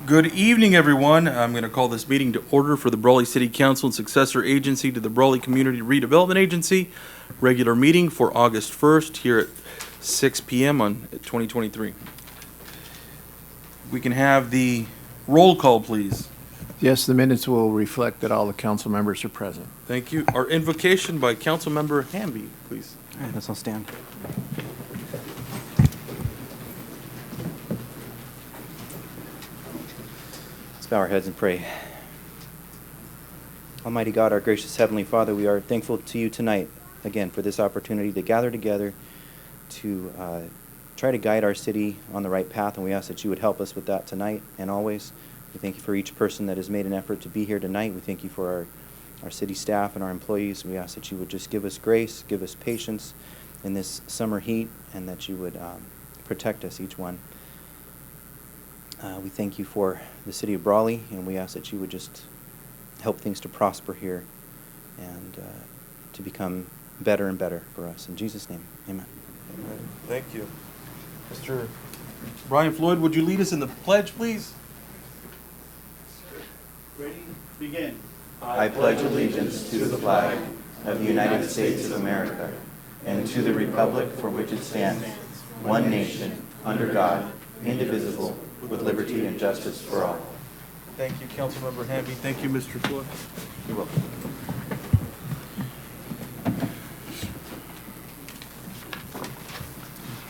Good evening, everyone. I'm going to call this meeting to order for the Brawley City Council and successor agency to the Brawley Community Redevelopment Agency. Regular meeting for August 1st here at 6 p.m. on 2023. We can have the roll call, please. Yes, the minutes will reflect that all the council members are present. Thank you. Our invocation by Councilmember Hamby, please. All right, let's all stand. Let's bow our heads and pray. Almighty God, our gracious Heavenly Father, we are thankful to you tonight, again, for this opportunity to gather together to try to guide our city on the right path, and we ask that you would help us with that tonight and always. We thank you for each person that has made an effort to be here tonight. We thank you for our city staff and our employees. We ask that you would just give us grace, give us patience in this summer heat, and that you would protect us, each one. We thank you for the city of Brawley, and we ask that you would just help things to prosper here and to become better and better for us. In Jesus' name, amen. Thank you. Mr. Brian Floyd, would you lead us in the pledge, please? Ready? Begin. I pledge allegiance to the flag of the United States of America and to the republic for which it stands, one nation, under God, indivisible, with liberty and justice for all. Thank you, Councilmember Hamby. Thank you, Mr. Floyd. You're welcome.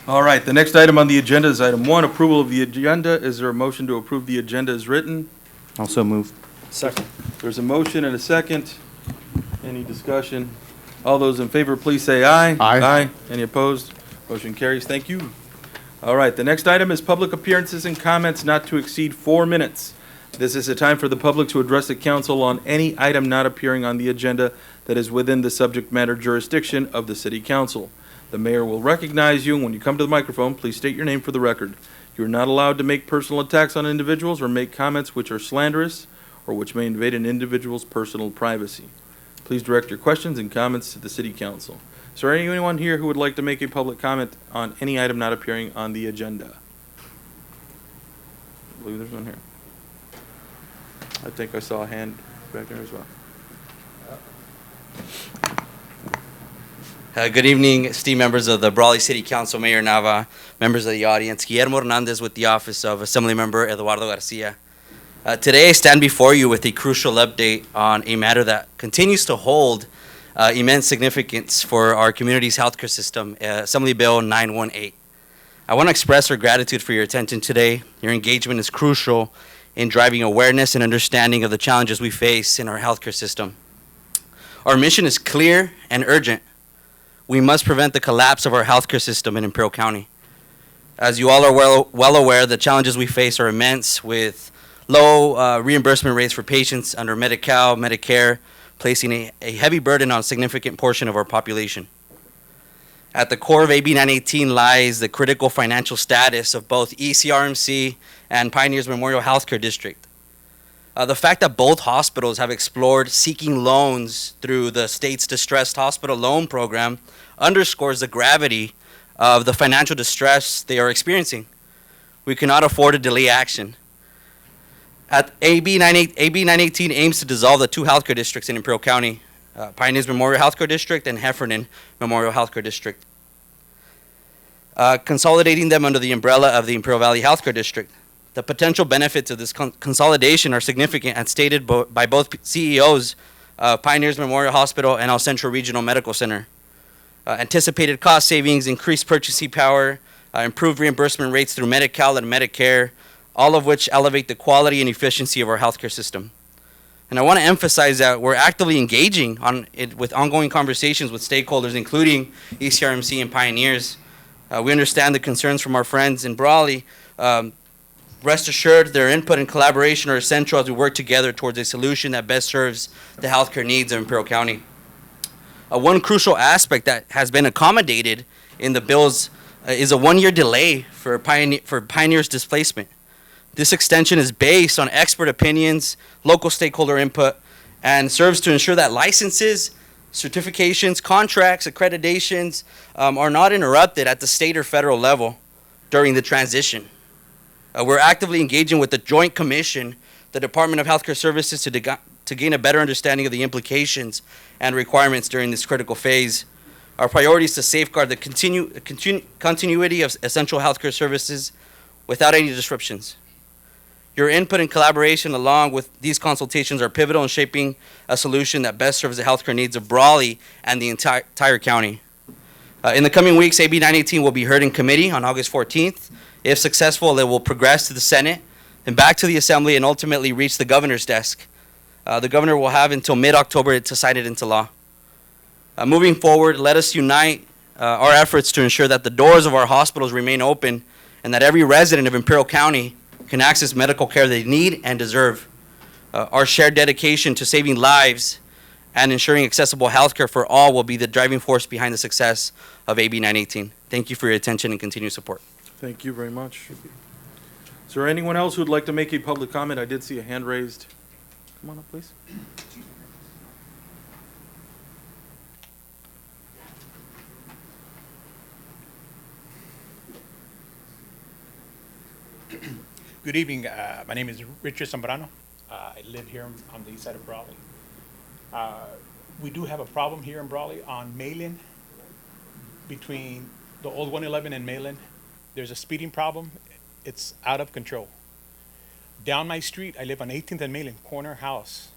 All right, the next item on the agenda is item 1, approval of the agenda. Is there a motion to approve the agenda as written? Also move. Second. There's a motion and a second. Any discussion? All those in favor, please say aye. Aye. Aye. Any opposed? Motion carries. Thank you. All right, the next item is public appearances and comments not to exceed 4 minutes. This is a time for the public to address the council on any item not appearing on the agenda that is within the subject matter jurisdiction of the city council. The mayor will recognize you, and when you come to the microphone, please state your name for the record. You are not allowed to make personal attacks on individuals or make comments which are slanderous or which may invade an individual's personal privacy. Please direct your questions and comments to the city council. Is there anyone here who would like to make a public comment on any item not appearing on the agenda? I believe there's one here. I think I saw a hand back there as well. Good evening, esteemed members of the Brawley City Council, Mayor Nava, members of the audience. Guillermo Hernandez with the office of Assemblymember Eduardo Garcia. Today I stand before you with a crucial update on a matter that continues to hold immense significance for our community's healthcare system, Assembly Bill 918. I want to express our gratitude for your attention today. Your engagement is crucial in driving awareness and understanding of the challenges we face in our healthcare system. Our mission is clear and urgent. We must prevent the collapse of our healthcare system in Imperial County. As you all are well aware, the challenges we face are immense, with low reimbursement rates for patients under Medi-Cal, Medicare, placing a heavy burden on a significant portion of our population. At the core of AB 918 lies the critical financial status of both ECRMC and Pioneers Memorial Healthcare District. The fact that both hospitals have explored seeking loans through the state's distressed hospital loan program underscores the gravity of the financial distress they are experiencing. We cannot afford to delay action. AB 918 aims to dissolve the two healthcare districts in Imperial County, Pioneers Memorial Healthcare District and Heffernan Memorial Healthcare District, consolidating them under the umbrella of the Imperial Valley Healthcare District. The potential benefits of this consolidation are significant, as stated by both CEOs, Pioneers Memorial Hospital and El Centro Regional Medical Center. Anticipated cost savings, increased purchasing power, improved reimbursement rates through Medi-Cal and Medicare, all of which elevate the quality and efficiency of our healthcare system. And I want to emphasize that we're actively engaging with ongoing conversations with stakeholders, including ECRMC and Pioneers. We understand the concerns from our friends in Brawley. Rest assured, their input and collaboration are essential as we work together towards a solution that best serves the healthcare needs of Imperial County. One crucial aspect that has been accommodated in the bills is a 1-year delay for Pioneer's displacement. This extension is based on expert opinions, local stakeholder input, and serves to ensure that licenses, certifications, contracts, accreditations are not interrupted at the state or federal level during the transition. We're actively engaging with the Joint Commission, the Department of Healthcare Services, to gain a better understanding of the implications and requirements during this critical phase. Our priority is to safeguard the continuity of essential healthcare services without any disruptions. Your input and collaboration along with these consultations are pivotal in shaping a solution that best serves the healthcare needs of Brawley and the entire county. In the coming weeks, AB 918 will be heard in committee on August 14th. If successful, it will progress to the Senate and back to the Assembly and ultimately reach the governor's desk. The governor will have until mid-October to sign it into law. Moving forward, let us unite our efforts to ensure that the doors of our hospitals remain open and that every resident of Imperial County can access medical care they need and deserve. Our shared dedication to saving lives and ensuring accessible health care for all will be the driving force behind the success of AB 918. Thank you for your attention and continued support. Thank you very much. Is there anyone else who'd like to make a public comment? I did see a hand raised. Come on up, please. Good evening. My name is Richard Zambrano. I live here on the east side of Brawley. We do have a problem here in Brawley on Malin, between the old 111 and Malin. There's a speeding problem. It's out of control. Down my street, I live on 18th and Malin, corner house.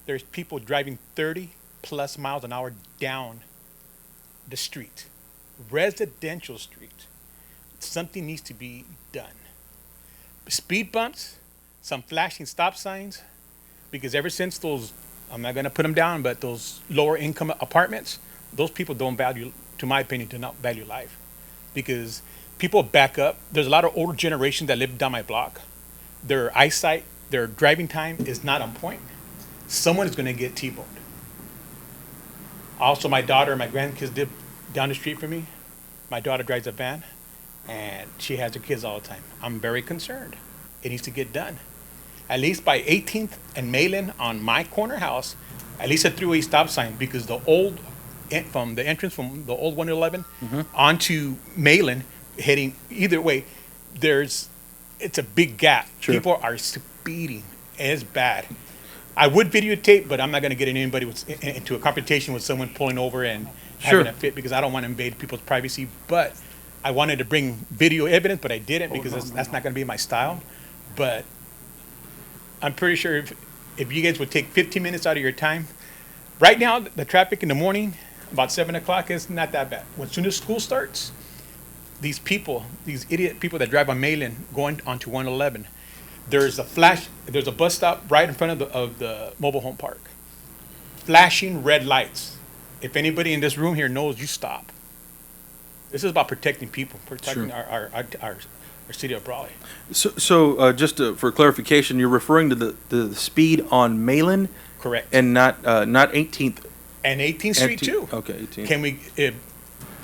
There's people driving 30 plus miles an hour down the street, residential street. Something needs to be done. Speed bumps, some flashing stop signs, because ever since those, I'm not gonna put them down, but those lower income apartments, those people don't value, to my opinion, do not value life. Because people back up. There's a lot of older generation that live down my block. Their eyesight, their driving time is not on point. Someone is gonna get T-boned. Also, my daughter and my grandkids live down the street from me. My daughter drives a van, and she has her kids all the time. I'm very concerned. It needs to get done. At least by 18th and Malin on my corner house, at least a three-way stop sign, because the old, from the entrance from the old 111 onto Malin, heading either way, it's a big gap. Sure. People are speeding. It's bad. I would videotape, but I'm not going to get anybody into a confrontation with someone pulling over and Sure. having a fit, because I don't want to invade people's privacy. But I wanted to bring video evidence, but I didn't, because that's not going to be my style. But I'm pretty sure if you guys would take 15 minutes out of your time. Right now, the traffic in the morning, about 7 o'clock, is not that bad. As soon as school starts, these idiot people that drive on Malin going onto 111, there's a bus stop right in front of the mobile home park. Flashing red lights. If anybody in this room here knows, you stop. This is about protecting people, protecting Sure. our city of Brawley. So just for clarification, you're referring to the speed on Malin Correct. and not 18th. And 18th Street too. Okay, 18th. Can we,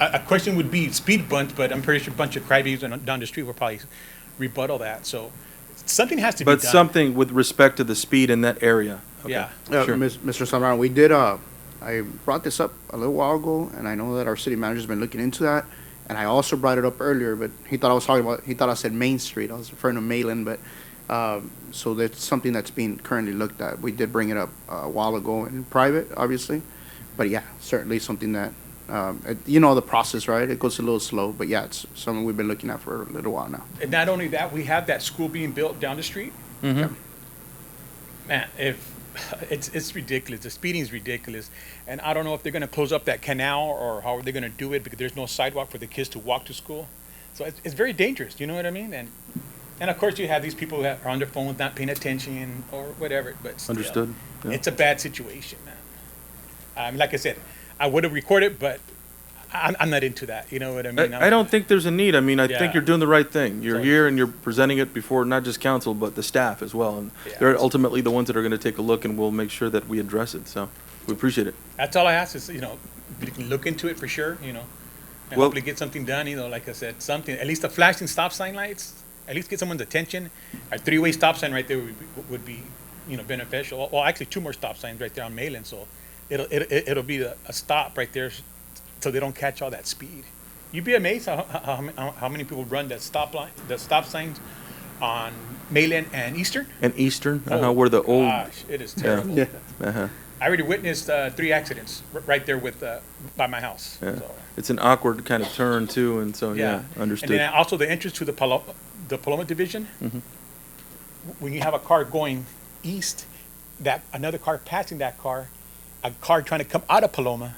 a question would be speed bumps, but I'm pretty sure a bunch of crybabies down the street will probably rebuttal that. So something has to be But done. something with respect to the speed in that area. Okay. Yeah. Sure. Mr. Zambrano, we did, I brought this up a little while ago, and I know that our city manager's been looking into that. And I also brought it up earlier, but he thought I said Main Street. I was referring to Malin, but, so that's something that's being currently looked at. We did bring it up a while ago in private, obviously. But yeah, certainly something that, you know the process, right? It goes a little slow, but yeah, it's something we've been looking at for a little while now. And not only that, we have that school being built down the street. Mhm. Man, it's ridiculous. The speeding is ridiculous. And I don't know if they're gonna close up that canal or how are they gonna do it, because there's no sidewalk for the kids to walk to school. So it's very dangerous, you know what I mean? And of course you have these people that are on their phones not paying attention or whatever, but still, Understood. Yeah. it's a bad situation, man. Like I said, I would have recorded, but I'm not into that, you know what I mean? I don't think there's a need. I mean, I Yeah. think you're doing the right thing. You're So- here and you're presenting it before not just council, but the staff as well. And Yeah. they're ultimately the ones that are going to take a look, and we'll make sure that we address it. So we appreciate it. That's all I ask is, we can look into it for sure, and Well- hopefully get something done, like I said, something, at least the flashing stop sign lights, at least get someone's attention. A three-way stop sign right there would be beneficial. Well, actually, two more stop signs right there on Malin, so it'll be a stop right there so they don't catch all that speed. You'd be amazed how many people run that stop signs on Mayland and Eastern. And Eastern, Oh, where the old, Gosh, it is yeah, terrible. uh-huh, I already witnessed 3 accidents right there with by my house. yeah. So, It's an awkward kind of turn too, and so, yeah, And understood. then also the entrance to the Paloma division. Mhm. When you have a car going east, that another car passing that car, a car trying to come out of Paloma.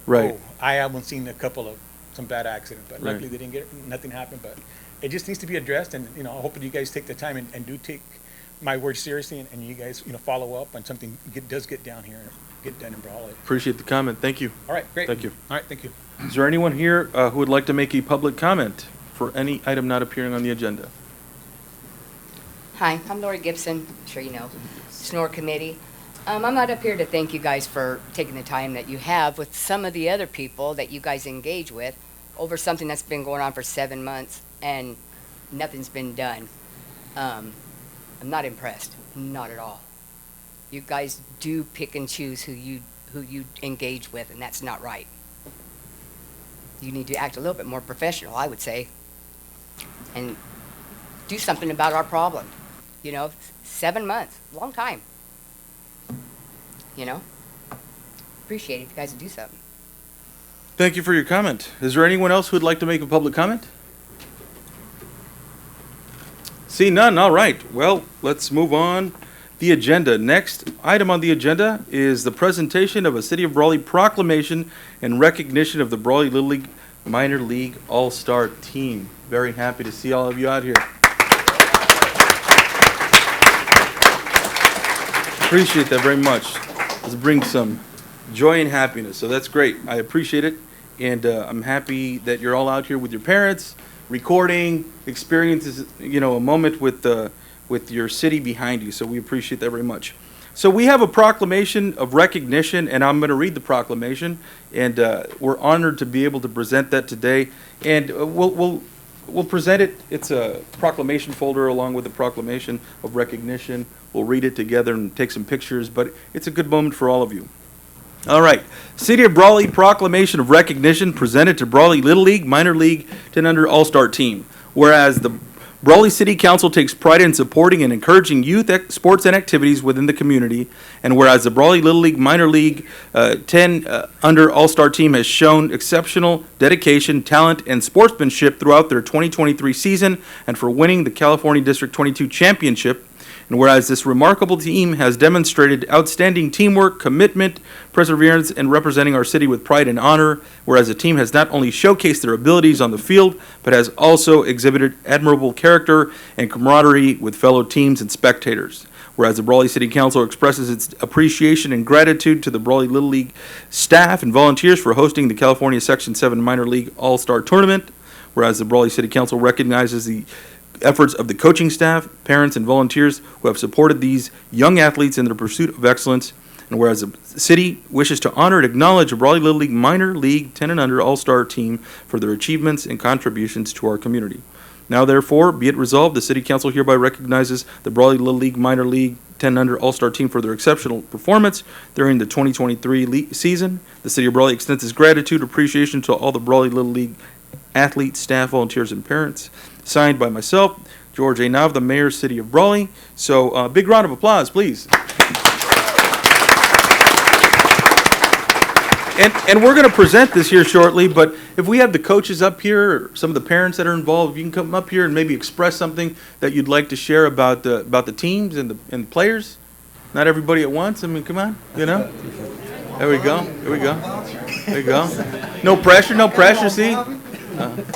Right, Oh, I haven't seen a couple of some bad accidents, but Right. luckily they didn't nothing happened. But it just needs to be addressed, and I hope that you guys take the time and do take my word seriously, and you guys follow up on something does get down here, get done in Brawley. appreciate the comment, thank you. All right, great. Thank you. All right, thank you. Is there anyone here who would like to make a public comment for any item not appearing on the agenda? Hi, I'm Lori Gibson, I'm sure you know, SNOR Committee. I'm not up here to thank you guys for taking the time that you have with some of the other people that you guys engage with over something that's been going on for 7 months and nothing's been done. I'm not impressed, not at all. You guys do pick and choose who you engage with, and that's not right. You need to act a little bit more professional, I would say, and do something about our problem. 7 months, long time. Appreciate it if you guys would do something. Thank you for your comment. Is there anyone else who would like to make a public comment? See none, all right. Well, let's move on. The agenda. Next item on the agenda is the presentation of a City of Brawley proclamation in recognition of the Brawley Little League Minor League All-Star Team. Very happy to see all of you out here. Appreciate that very much. This brings some joy and happiness, so that's great. I appreciate it, and I'm happy that you're all out here with your parents, recording, experiences, a moment with your city behind you, so we appreciate that very much. So we have a proclamation of recognition, and I'm going to read the proclamation, and we're honored to be able to present that today, and we'll present it. It's a proclamation folder along with the proclamation of recognition. We'll read it together and take some pictures, but it's a good moment for all of you. All right. City of Brawley Proclamation of Recognition presented to Brawley Little League Minor League 10 Under All-Star Team. Whereas the Brawley City Council takes pride in supporting and encouraging youth sports and activities within the community, and whereas the Brawley Little League Minor League 10 Under All-Star Team has shown exceptional dedication, talent, and sportsmanship throughout their 2023 season and for winning the California District 22 Championship, and whereas this remarkable team has demonstrated outstanding teamwork, commitment, perseverance, and representing our city with pride and honor, whereas the team has not only showcased their abilities on the field, but has also exhibited admirable character and camaraderie with fellow teams and spectators. Whereas the Brawley City Council expresses its appreciation and gratitude to the Brawley Little League staff and volunteers for hosting the California Section 7 Minor League All-Star Tournament. Whereas the Brawley City Council recognizes the efforts of the coaching staff, parents, and volunteers who have supported these young athletes in their pursuit of excellence. And whereas the city wishes to honor and acknowledge the Brawley Little League Minor League 10 and Under All-Star Team for their achievements and contributions to our community. Now, therefore, be it resolved, the City Council hereby recognizes the Brawley Little League Minor League 10 Under All-Star Team for their exceptional performance during the 2023 season. The City of Brawley extends its gratitude and appreciation to all the Brawley Little League athletes, staff, volunteers, and parents. Signed by myself, George A. Nav, the Mayor, City of Brawley. So, big round of applause, please. And we're going to present this here shortly, but if we have the coaches up here, or some of the parents that are involved, if you can come up here and maybe express something that you'd like to share about the teams and the players. Not everybody at once. I mean, come on, There we go. There we go. There you go. No pressure. See.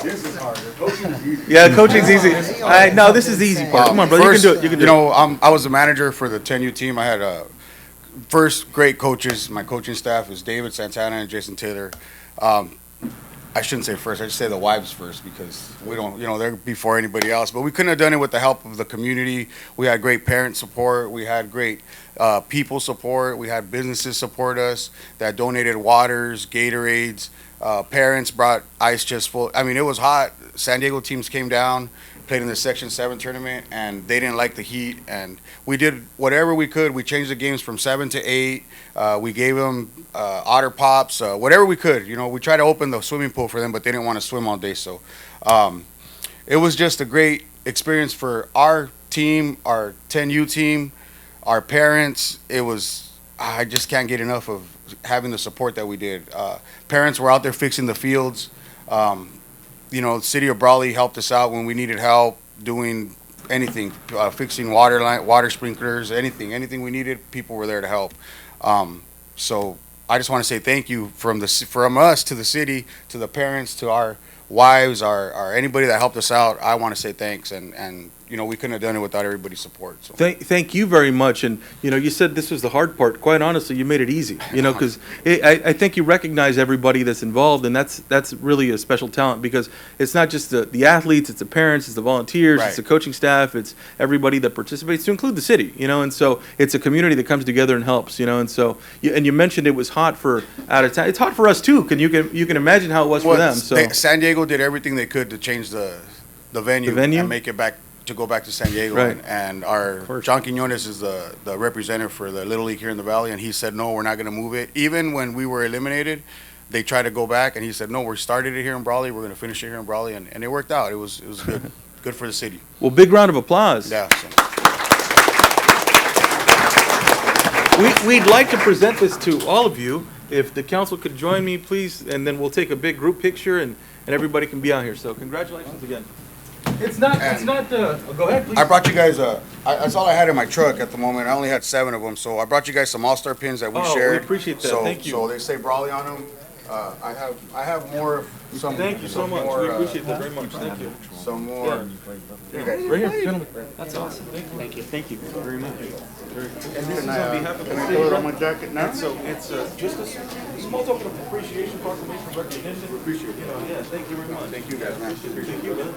This is harder. Coaching is easy. Yeah, coaching's easy. No, this is the easy part. Come on, brother. First, you can do it. You can do it. I was the manager for the 10U team. I had first great coaches. My coaching staff is David Santana and Jason Taylor. I shouldn't say first. I should say the wives first because we don't, they're before anybody else. But we couldn't have done it with the help of the community. We had great parent support. We had great people support. We had businesses support us that donated waters, Gatorades. Parents brought ice chests full. I mean, it was hot. San Diego teams came down, played in the Section 7 tournament, and they didn't like the heat. And we did whatever we could. We changed the games from 7 to 8. We gave them otter pops, whatever we could. We tried to open the swimming pool for them, but they didn't want to swim all day. So it was just a great experience for our team, our 10U team, our parents. I just can't get enough of having the support that we did. Parents were out there fixing the fields. The city of Brawley helped us out when we needed help doing anything, fixing water sprinklers, anything we needed. People were there to help. So I just want to say thank you from us to the city, to the parents, to our wives, our anybody that helped us out. I want to say thanks, and we couldn't have done it without everybody's support. So. Thank you very much. And, you said this was the hard part. Quite honestly, you made it easy, because I think you recognize everybody that's involved, and that's really a special talent, because it's not just the athletes, it's the parents, it's the volunteers, Right. it's the coaching staff, it's everybody that participates, to include the city, and so it's a community that comes together and helps, and so, you mentioned it was hot for out of town. It's hot for us too. You can imagine how it was for them, so. San Diego did everything they could to change the venue and make it back to go back to San Diego. Right. And our John Quinones is the representative for the Little League here in the Valley, and he said, no, we're not going to move it. Even when we were eliminated, they tried to go back, and he said, no, we started it here in Brawley, we're going to finish it here in Brawley, and it worked out. It was good. Good for the city. Well, big round of applause. Yeah. So. We'd like to present this to all of you. If the council could join me, please, and then we'll take a big group picture, and everybody can be out here. So congratulations again. It's not, go ahead, please. I brought you guys, that's all I had in my truck at the moment. I only had 7 of them, so I brought you guys some All-Star pins that we shared. We appreciate that. So, Thank you. So they say Brawley on them. I have more. Thank you so much. We appreciate that very much. Thank you. Some more. Right here, gentlemen. That's awesome. Thank you. Thank you very much. And this is on behalf of the Can I city. throw it on my jacket now? So it's just a small token of appreciation, proclamation, recognition. Appreciate it. Yeah, thank you very much. Thank you guys, man. Thank you.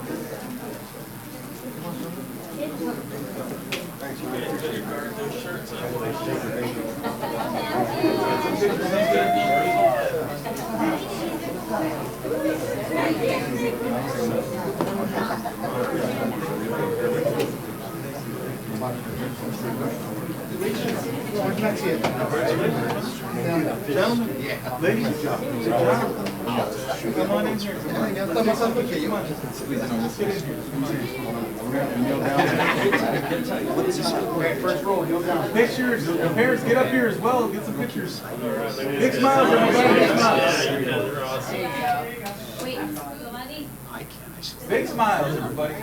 Gentlemen, ladies, good job. Come on in here. Come on. First row, kneel down. Pictures, the parents get up here as well, get some pictures. Big smiles, everybody, big smiles. Big smiles, everybody.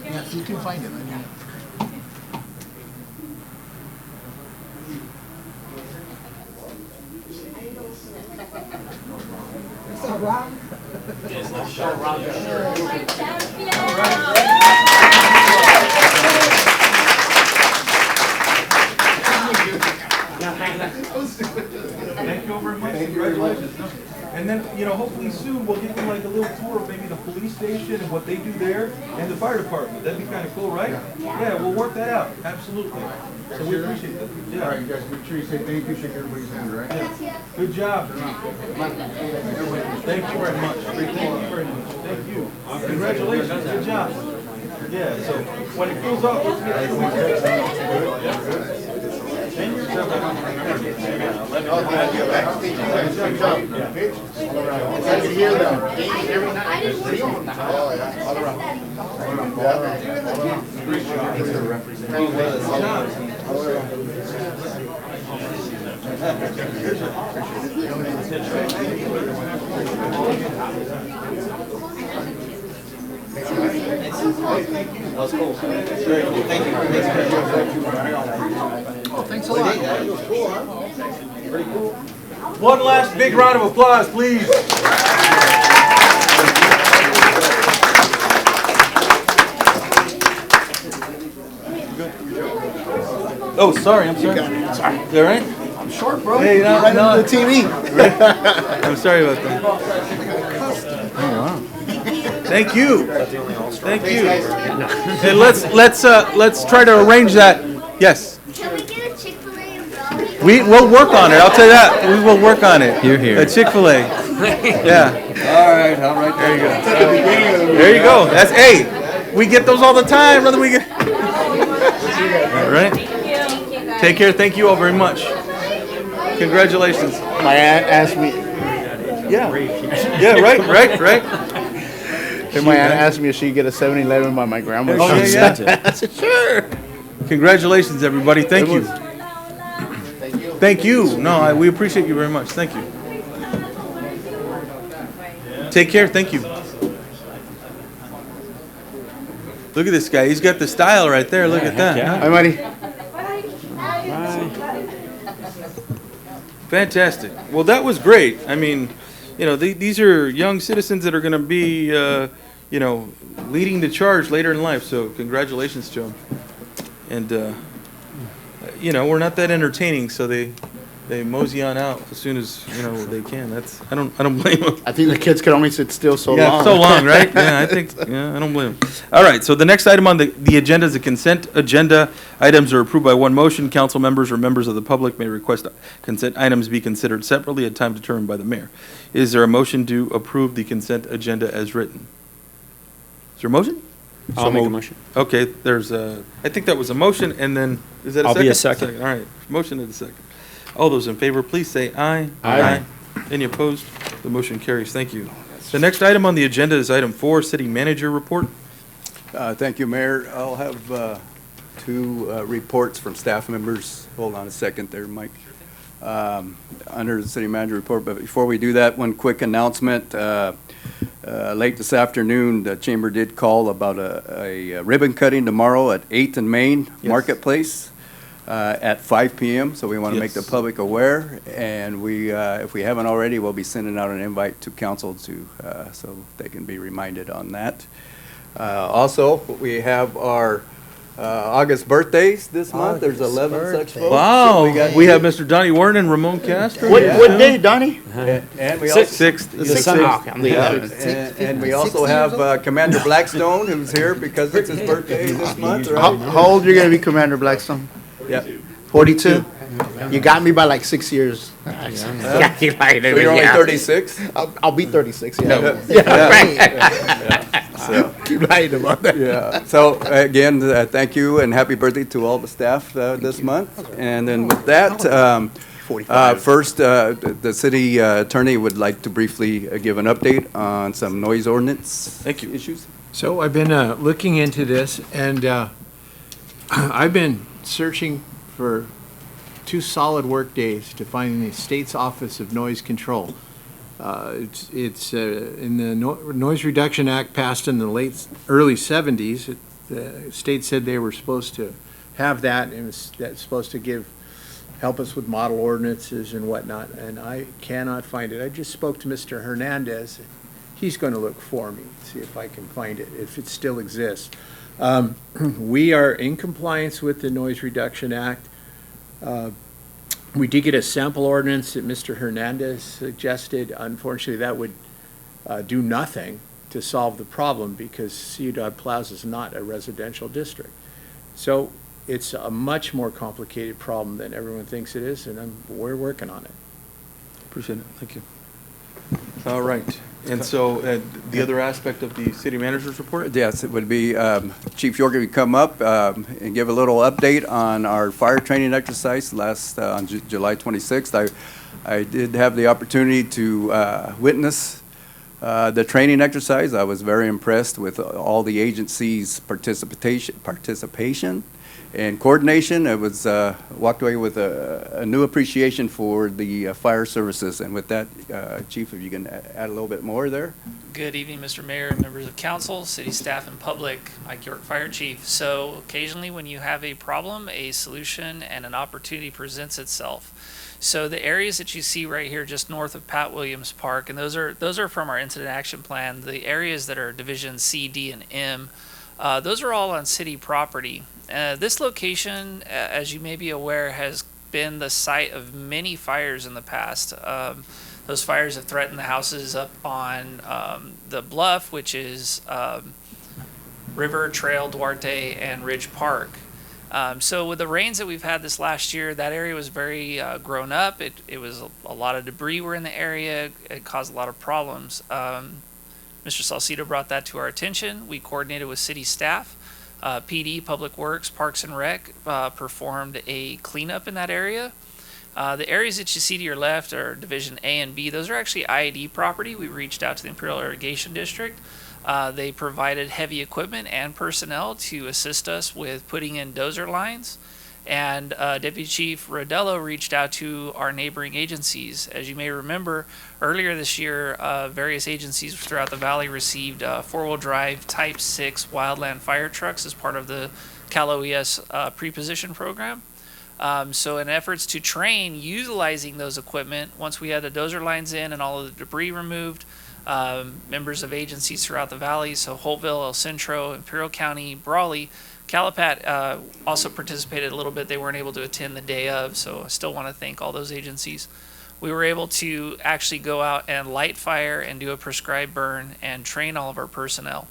Yeah, if you can find it. Thank you very much. Congratulations. And then, hopefully soon we'll give you like a little tour of maybe the police station and what they do there and the fire department. That'd be kind of cool, right? Yeah, we'll work that out. Absolutely. So we appreciate that. Yeah. All right, you guys, make sure you say thank you, shake everybody's hand, all right? Yeah. Good job. Thank you very much. Thank you very much. Thank you. Congratulations. Good job. Yeah, so when it fills up, let's get it. Thanks a lot. One last big round of applause, please. Oh, sorry, I'm sorry. Sorry. You all right? I'm short, bro. Hey, no, right no. under the TV. I'm sorry about that. Thank you. Thank you. Hey, let's try to arrange that. Yes. Can we get a Chick-fil-A in Brawley? We'll work on it. I'll tell you that. We will work on it. You're here. A Chick-fil-A. Yeah. All right. There you go. There you go. That's we get those all the time, brother. We get. All right. Take care. Thank you all very much. Congratulations. My aunt asked me, Yeah. Yeah, right. And my aunt asked me if she'd get a 7-Eleven by my grandma's. Oh, house. yeah. I said, sure. Congratulations, everybody. Thank you. Thank you. No, we appreciate you very much. Thank you. Take care. Thank you. Look at this guy. He's got the style right there. Look at that. Hi, buddy. Fantastic. Well, that was great. I mean, you know, these are young citizens that are going to be, you know, leading the charge later in life. So congratulations to them. And, you know, we're not that entertaining, so they mosey on out as soon as, you know, they can. I don't blame them. I think the kids could only sit still so Yeah, long. so long, right? Yeah, I don't blame them. All right, so the next item on the agenda is a consent agenda. Items are approved by one motion. Council members or members of the public may request consent items be considered separately at time determined by the mayor. Is there a motion to approve the consent agenda as written? Is there a motion? I'll make a motion. Okay, I think that was a motion, and then, is that a I'll second? be a second. All right, motion and a second. All those in favor, please say aye. Aye. Any opposed? The motion carries. Thank you. The next item on the agenda is item 4, city manager report. Thank you, Mayor. I'll have two reports from staff members. Hold on a second there, Mike. Under the city manager report, but before we do that, one quick announcement. Late this afternoon, the chamber did call about a ribbon cutting tomorrow at 8th and Main Marketplace at 5 p.m. So we want to make the public aware, and we, if we haven't already, we'll be sending out an invite to council to so they can be reminded on that. Also, we have our August birthdays this month. There's 11 such folks. Wow, So we have Mr. Donnie Warren and Ramon Castro. What day, Donnie? And we also, Sixth. and we also have Commander Blackstone, who's here because it's his birthday this month, How right? old you gonna be, Commander Blackstone? Yeah. 42? You got me by like 6 years. So you're only 36? I'll be 36, yeah. So, Keep lying about that. yeah. So again, thank you and happy birthday to all the staff this month. And then with that, 45. first, the city attorney would like to briefly give an update on some noise ordinance issues. So I've been looking into this, and I've been searching for 2 solid work days to find the state's Office of Noise Control. It's in the Noise Reduction Act passed in the early 70s. The state said they were supposed to have that, and that's supposed to help us with model ordinances and whatnot, and I cannot find it. I just spoke to Mr. Hernandez. He's going to look for me, see if I can find it, if it still exists. We are in compliance with the Noise Reduction Act. We did get a sample ordinance that Mr. Hernandez suggested. Unfortunately, that would do nothing to solve the problem because Ciudad Plaza is not a residential district. So it's a much more complicated problem than everyone thinks it is, and we're working on it. Appreciate it. Thank you. All right. And so the other aspect of the city manager's report? Yes, it would be Chief York would come up and give a little update on our fire training exercise on July 26th. I did have the opportunity to witness the training exercise. I was very impressed with all the agencies' participation and coordination. It was walked away with a new appreciation for the fire services. And with that, Chief, if you can add a little bit more there. Good evening, Mr. Mayor, members of council, city staff, and public. Mike York, Fire Chief. So occasionally when you have a problem, a solution and an opportunity presents itself. So the areas that you see right here just north of Pat Williams Park, and those are from our incident action plan, the areas that are division C, D, and M, those are all on city property. This location, as you may be aware, has been the site of many fires in the past. Those fires have threatened the houses up on the bluff, which is River, Trail, Duarte, and Ridge Park. So with the rains that we've had this last year, that area was very grown up. It was a lot of debris were in the area. It caused a lot of problems. Mr. Salcido brought that to our attention. We coordinated with city staff. PD, Public Works, Parks and Rec performed a cleanup in that area. The areas that you see to your left are Division A and B. Those are actually IAD property. We reached out to the Imperial Irrigation District. They provided heavy equipment and personnel to assist us with putting in dozer lines. And Deputy Chief Rodello reached out to our neighboring agencies. As you may remember, earlier this year, various agencies throughout the valley received four-wheel drive Type 6 wildland fire trucks as part of the Cal OES pre-position program. So in efforts to train utilizing those equipment, once we had the dozer lines in and all of the debris removed, members of agencies throughout the valley, so Holtville, El Centro, Imperial County, Brawley, Calapat also participated a little bit. They weren't able to attend the day of, so I still want to thank all those agencies. We were able to actually go out and light fire and do a prescribed burn and train all of our personnel.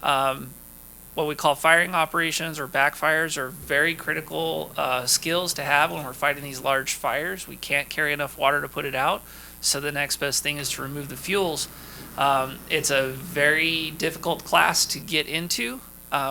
What we call firing operations or backfires are very critical skills to have when we're fighting these large fires. We can't carry enough water to put it out, so the next best thing is to remove the fuels. It's a very difficult class to get into.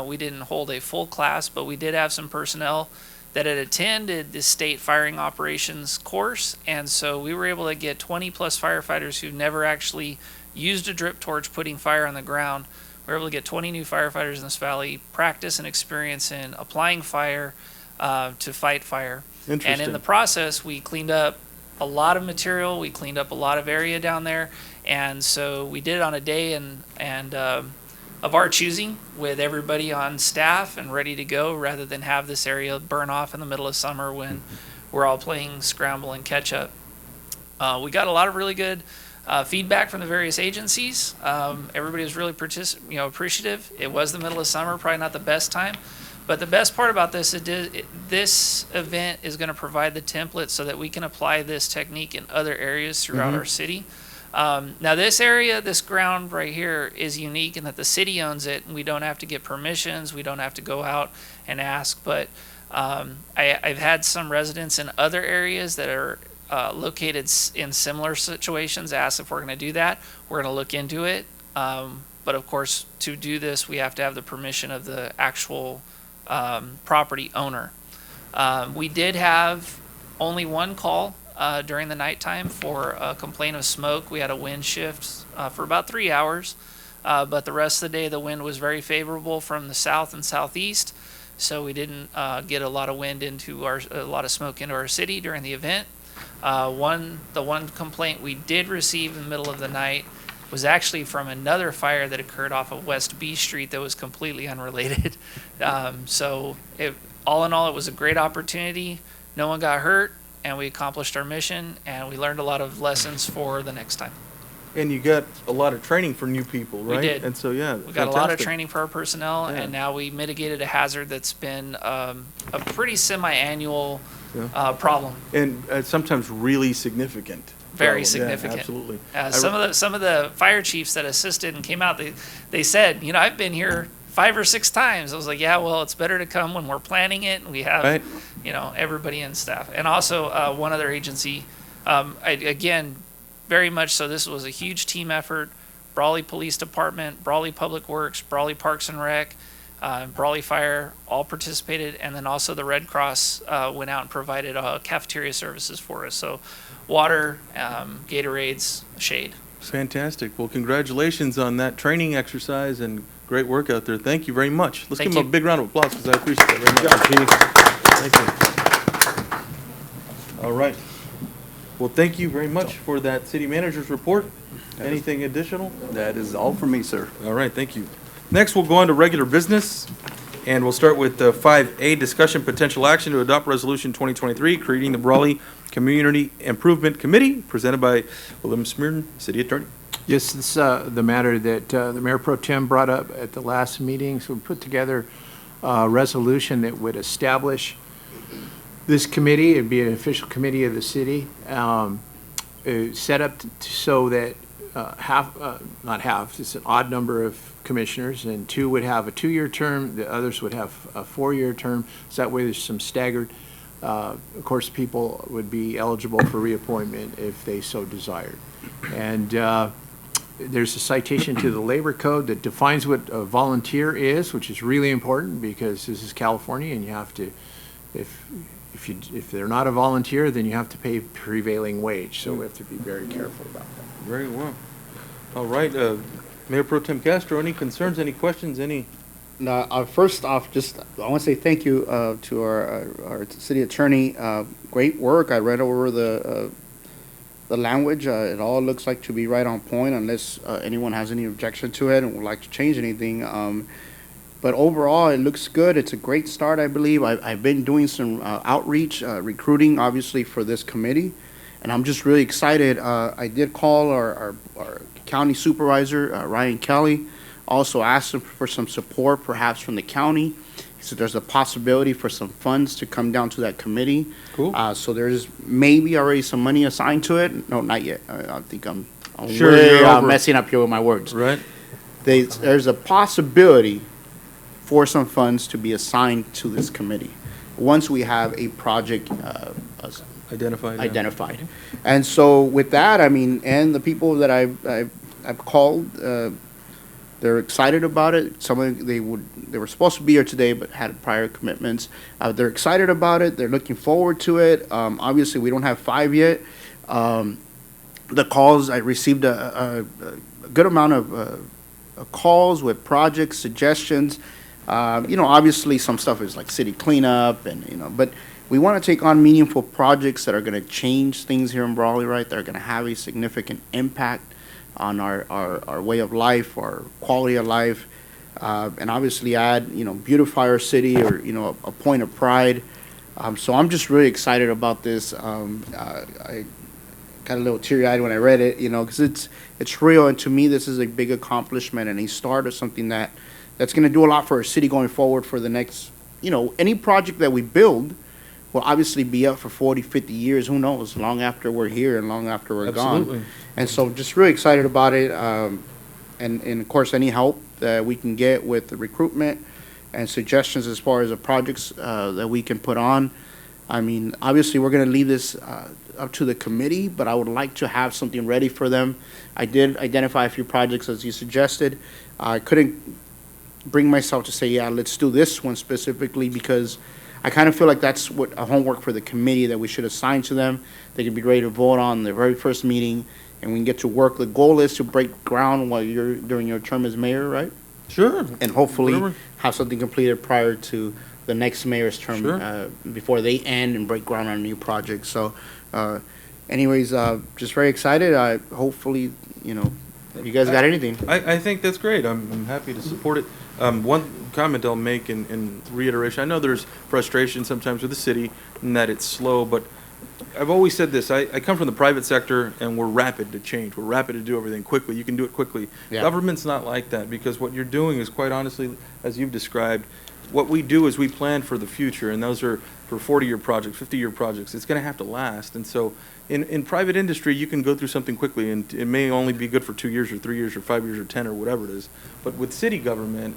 We didn't hold a full class, but we did have some personnel that had attended the state firing operations course, and so we were able to get 20 plus firefighters who never actually used a drip torch putting fire on the ground. We were able to get 20 new firefighters in this valley, practice and experience in applying fire to fight fire. And in the process, we cleaned up a lot of material, we cleaned up a lot of area down there, and so we did it on a day and of our choosing, with everybody on staff and ready to go, rather than have this area burn off in the middle of summer when we're all playing scramble and catch up. We got a lot of really good feedback from the various agencies. Everybody was really appreciative. It was the middle of summer, probably not the best time, but the best part about this this event is going to provide the template so that we can apply this technique in other areas throughout our city. Now this area, this ground right here is unique in that the city owns it and we don't have to get permissions, we don't have to go out and ask, but I've had some residents in other areas that are located in similar situations ask if we're going to do that. We're going to look into it, but of course to do this we have to have the permission of the actual property owner. We did have only one call during the nighttime for a complaint of smoke. We had a wind shift for about 3 hours, but the rest of the day the wind was very favorable from the south and southeast, so we didn't get a lot of wind into a lot of smoke into our city during the event. The one complaint we did receive in the middle of the night was actually from another fire that occurred off of West B Street that was completely unrelated. So all in all, it was a great opportunity. No one got hurt, and we accomplished our mission, and we learned a lot of lessons for the next time. And you got a lot of training for new people, right? We did. And so, yeah. We got a lot of training for our personnel, Yeah. and now we mitigated a hazard that's been a pretty semi-annual problem. And sometimes really significant. Very Yeah, significant. absolutely. Some of the fire chiefs that assisted and came out, they said, I've been here 5 or 6 times. I was like, yeah, well, it's better to come when we're planning it and we have, everybody in staff. And also one other agency, again, very much so, this was a huge team effort. Brawley Police Department, Brawley Public Works, Brawley Parks and Rec, Brawley Fire all participated, and then also the Red Cross went out and provided cafeteria services for us. So water, Gatorades, shade. Fantastic. Well, congratulations on that training exercise and great work out there. Thank you very much. Let's Thank give him you. a big round of applause because I appreciate that very much. Thank you. All right. Well, thank you very much for that city manager's report. Anything additional? That is all for me, sir. All right, thank you. Next, we'll go on to regular business, and we'll start with 5A, discussion potential action to adopt resolution 2023, creating the Brawley Community Improvement Committee, presented by William Smearn, City Attorney. Yes, this the matter that the Mayor Pro Tem brought up at the last meeting. So we put together a resolution that would establish this committee. It'd be an official committee of the city, set up so that not half, it's an odd number of commissioners, and 2 would have a 2-year term, the others would have a 4-year term, so that way there's some staggered. Of course, people would be eligible for reappointment if they so desired. And there's a citation to the labor code that defines what a volunteer is, which is really important because this is California and you have to, if if they're not a volunteer, then you have to pay prevailing wage, so we have to be very careful about that. Very well. All right, Mayor Pro Tem Castro, any concerns, any questions, any? No, first off, just I want to say thank you to our city attorney. Great work. I read over the language. It all looks like to be right on point, unless anyone has any objection to it and would like to change anything. But overall, it looks good. It's a great start, I believe. I've been doing some outreach, recruiting, obviously, for this committee, and I'm just really excited. I did call our county supervisor, Ryan Kelly, also asked him for some support, perhaps from the county. He said there's a possibility for some funds to come down to that committee. Cool. So there's maybe already some money assigned to it. No, not yet. I think I'm Sure, way, you're over. messing up here with my words. Right. There's a possibility for some funds to be assigned to this committee once we have a project Identified. yeah. identified. And so with that, I mean, and the people that I've called, they're excited about it. Some of they were supposed to be here today, but had prior commitments. They're excited about it. They're looking forward to it. Obviously, we don't have 5 yet. The calls, I received a good amount of calls with projects, suggestions. Obviously some stuff is like city cleanup but we want to take on meaningful projects that are going to change things here in Brawley, right? That are going to have a significant impact on our way of life, our quality of life, and obviously add, beautify our city or, a point of pride. So I'm just really excited about this. I got a little teary-eyed when I read it, because it's real, and to me this is a big accomplishment and a start of something that's going to do a lot for our city going forward for the next, any project that we build will obviously be up for 40, 50 years, who knows, long after we're here and long after we're Absolutely. gone. And so just really excited about it, and of course any help that we can get with the recruitment and suggestions as far as the projects that we can put on. I mean, obviously we're going to leave this up to the committee, but I would like to have something ready for them. I did identify a few projects as you suggested. I couldn't bring myself to say, yeah, let's do this one specifically, because I kind of feel like that's what a homework for the committee that we should assign to them. They can be ready to vote on the very first meeting, and we can get to work. The goal is to break ground while you're during your term as mayor, right? Sure. And hopefully Whatever. have something completed prior to the next mayor's term, Sure. before they end and break ground on a new project. So, anyways, just very excited. Hopefully, you guys got anything? I think that's great. I'm happy to support it. One comment I'll make in reiteration, I know there's frustration sometimes with the city and that it's slow, but I've always said this. I come from the private sector, and we're rapid to change. We're rapid to do everything quickly. You can do it quickly. Yeah. Government's not like that, because what you're doing is, quite honestly, as you've described, what we do is we plan for the future, and those are for 40-year projects, 50-year projects. It's going to have to last. And so in private industry, you can go through something quickly, and it may only be good for 2 years or 3 years or 5 years or 10 or whatever it is. But with city government,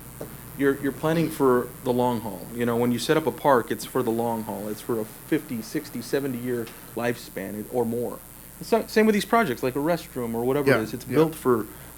you're planning for the long haul. When you set up a park, it's for the long haul. It's for a 50, 60, 70-year lifespan or more. It's not, same with these projects, like a restroom or whatever Yeah, it is. It's yeah. built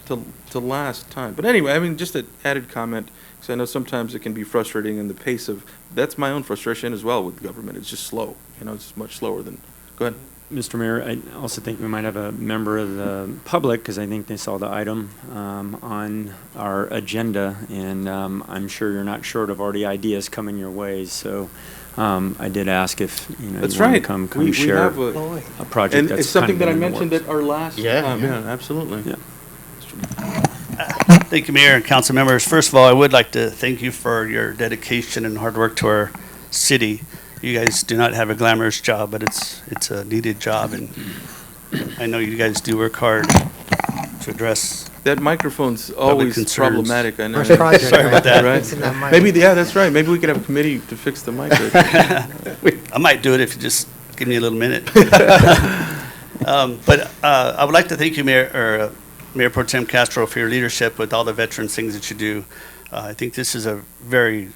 to last time. But anyway, I mean, just an added comment, because I know sometimes it can be frustrating in the pace of, that's my own frustration as well with government. It's just slow. It's much slower than, go ahead. Mr. Mayor, I also think we might have a member of the public, because I think they saw the item on our agenda, and I'm sure you're not short of already ideas coming your way. So I did ask if That's you want right. to come We share have a project And that's it's something kind that I of in the mentioned works. at our last Yeah, time. yeah. Yeah, absolutely. Yeah. Thank you, Mayor and council members. First of all, I would like to thank you for your dedication and hard work to our city. You guys do not have a glamorous job, but it's a needed job, and I know you guys do work hard to address. That microphone's always concerns. problematic, I know. First project, Sorry about that. Right? Fixing that mic. Maybe, yeah, that's right. Maybe we could have a committee to fix the mic. I might do it if you just give me a little minute. But I would like to thank you, Mayor Pro Tem Castro, for your leadership with all the veterans things that you do. I think this is a very,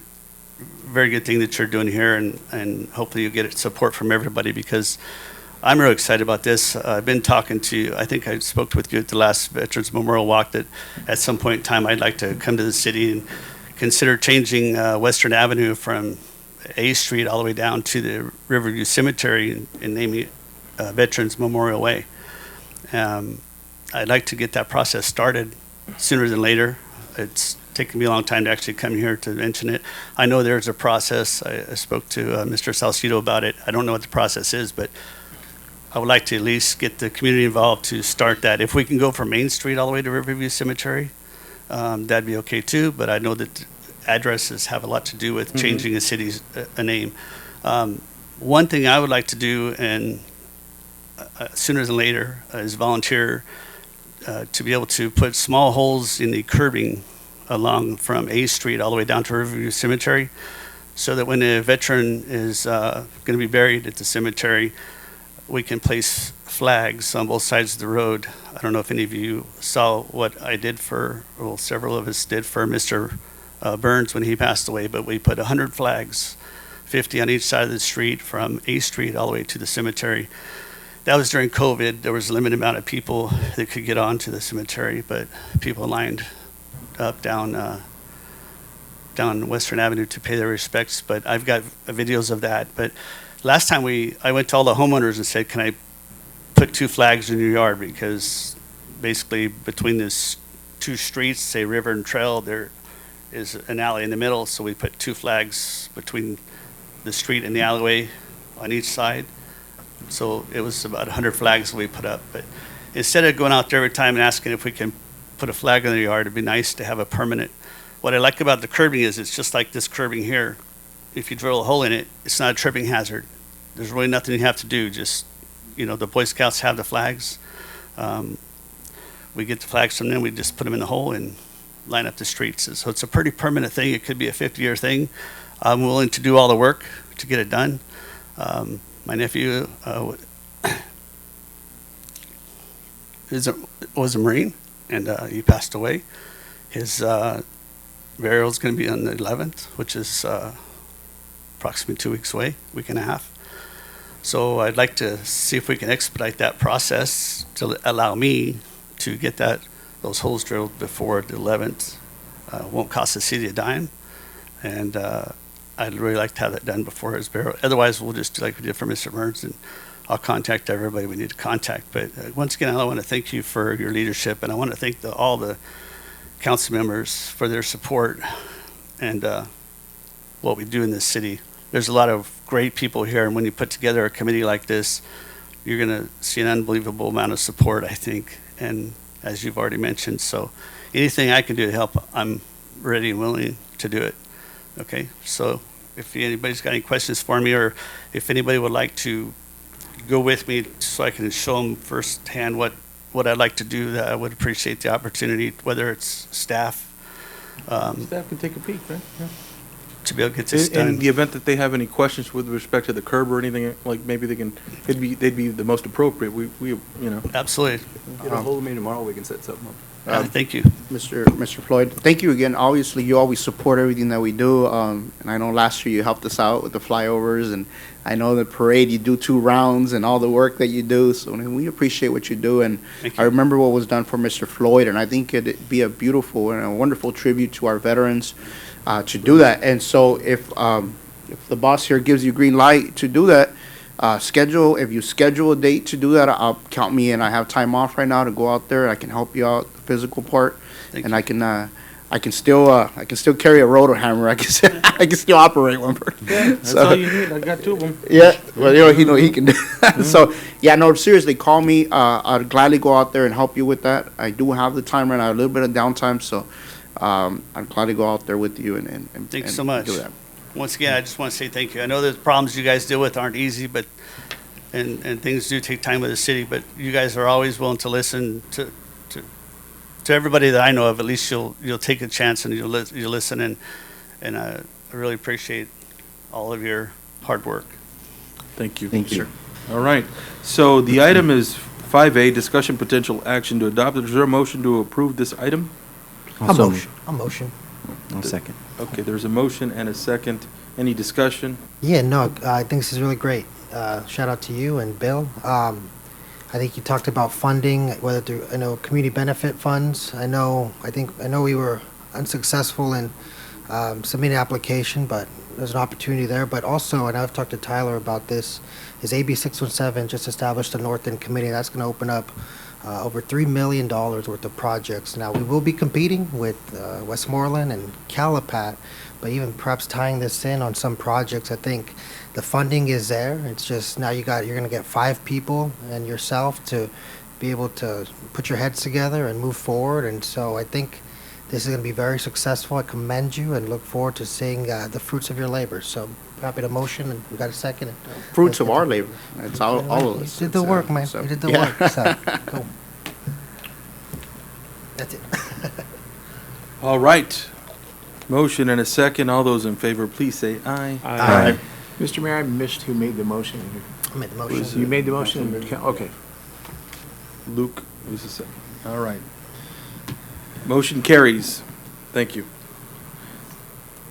very good thing that you're doing here, and hopefully you get support from everybody, because I'm really excited about this. I've been talking to, I think I spoke with you at the last Veterans Memorial Walk, that at some point in time I'd like to come to the city and consider changing Western Avenue from A Street all the way down to the Riverview Cemetery and naming it Veterans Memorial Way. I'd like to get that process started sooner than later. It's taken me a long time to actually come here to mention it. I know there's a process. I spoke to Mr. Salcido about it. I don't know what the process is, but I would like to at least get the community involved to start that. If we can go from Main Street all the way to Riverview Cemetery, that'd be okay too, but I know that addresses have a lot to do with changing a city's name. One thing I would like to do, and sooner than later, is volunteer to be able to put small holes in the curbing along from A Street all the way down to Riverview Cemetery, so that when a veteran is going to be buried at the cemetery, we can place flags on both sides of the road. I don't know if any of you saw what I did well, several of us did for Mr. Burns when he passed away, but we put 100 flags, 50 on each side of the street from A Street all the way to the cemetery. That was during COVID. There was a limited amount of people that could get onto the cemetery, but people lined up down Western Avenue to pay their respects. But I've got videos of that. But last time I went to all the homeowners and said, can I put 2 flags in your yard? Because basically between these 2 streets, say River and Trail, there is an alley in the middle. So we put 2 flags between the street and the alleyway on each side. So it was about 100 flags we put up. But instead of going out there every time and asking if we can put a flag in the yard, it'd be nice to have a permanent. What I like about the curbing is it's just like this curbing here. If you drill a hole in it, it's not a tripping hazard. There's really nothing you have to do. Just, the Boy Scouts have the flags. We get the flags from them. We just put them in the hole and line up the streets. So it's a pretty permanent thing. It could be a 50-year thing. I'm willing to do all the work to get it done. My nephew was a Marine, and he passed away. His burial is going to be on the 11th, which is approximately 2 weeks away, week and a half. So I'd like to see if we can expedite that process to allow me to get those holes drilled before the 11th. Won't cost the city a dime, and I'd really like to have that done before his burial. Otherwise, we'll just do like we did for Mr. Burns, and I'll contact everybody we need to contact. But once again, I want to thank you for your leadership, and I want to thank all the council members for their support and what we do in this city. There's a lot of great people here, and when you put together a committee like this, you're going to see an unbelievable amount of support, I think, and as you've already mentioned. So anything I can do to help, I'm ready and willing to do it. Okay, so if anybody's got any questions for me, or if anybody would like to go with me so I can show them firsthand what I'd like to do, that I would appreciate the opportunity, whether it's staff. Staff can take a peek, right? Yeah. To be able to get this done. In the event that they have any questions with respect to the curb or anything, like maybe they'd be the most appropriate. We Absolutely. Get a hold of me tomorrow, we can set something up. Thank you. Mr. Floyd, thank you again. Obviously, you always support everything that we do. And I know last year you helped us out with the flyovers, and I know the parade, you do 2 rounds and all the work that you do. So we appreciate what you do. And I remember what was done for Mr. Floyd, and I think it'd be a beautiful and a wonderful tribute to our veterans to do that. And so if the boss here gives you green light to do that, if you schedule a date to do that, I'll count me in. I have time off right now to go out there. I can help you out the physical part, and I can still carry a rotor hammer. I can still operate one. Yeah, that's all you need. I got 2 of them. Yeah, well, he can do that. So yeah, no, seriously, call me. I'd gladly go out there and help you with that. I do have the time right now, a little bit of downtime, so I'd gladly go out there with you and thanks so much. Do that. Once again, I just want to say thank you. I know the problems you guys deal with aren't easy, but and things do take time with the city, but you guys are always willing to listen to everybody that I know of. At least you'll take a chance and you'll listen, and I really appreciate all of your hard work. Thank you. Thank you. Sir. All right. So the item is 5A, discussion potential action to adopt. Is there a motion to approve this item? I'll motion. I'll second. Okay, there's a motion and a second. Any discussion? Yeah, no, I think this is really great. Shout out to you and Bill. I think you talked about funding, whether through, community benefit funds. I know we were unsuccessful in submitting an application, but there's an opportunity there. But also, and I've talked to Tyler about this, is AB 617 just established a North End Committee that's going to open up over $3 million worth of projects. Now, we will be competing with Westmoreland and Calipat, but even perhaps tying this in on some projects, I think the funding is there. It's just now you're going to get 5 people and yourself to be able to put your heads together and move forward. And so I think this is going to be very successful. I commend you and look forward to seeing the fruits of your labor. So happy to motion, and we got a second. Fruits of our labor. It's all of us. You did the work, man. You did the work. So, cool. That's it. All right. Motion and a second. All those in favor, please say aye. Aye. Mr. Mayor, I missed who made the motion. I made the motion. You made the motion? Okay. Luke was the second. All right. Motion carries. Thank you.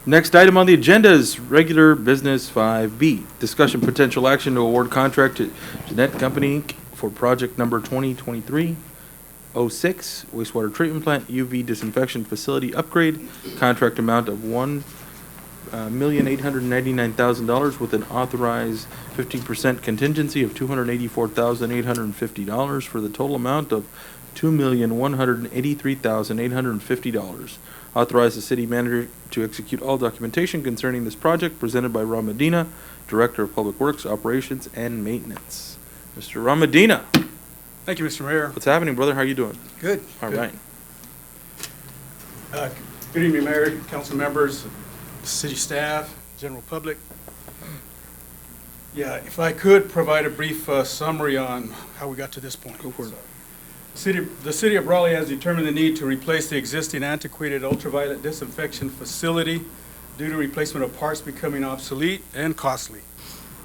Next item on the agenda is regular business 5B. Discussion potential action to award contract to Jeanette Company Inc. for project number 2023-06, wastewater treatment plant UV disinfection facility upgrade. Contract amount of $1,899,000 with an authorized 15% contingency of $284,850 for the total amount of $2,183,850. Authorize the city manager to execute all documentation concerning this project presented by Ron Medina, Director of Public Works, Operations, and Maintenance. Mr. Ron Medina. Thank you, Mr. Mayor. What's happening, brother? How are you doing? Good. All right. Good evening, Mayor, council members, city staff, general public. Yeah, if I could provide a brief summary on how we got to this point. Go for it. The city of Brawley has determined the need to replace the existing antiquated ultraviolet disinfection facility due to replacement of parts becoming obsolete and costly.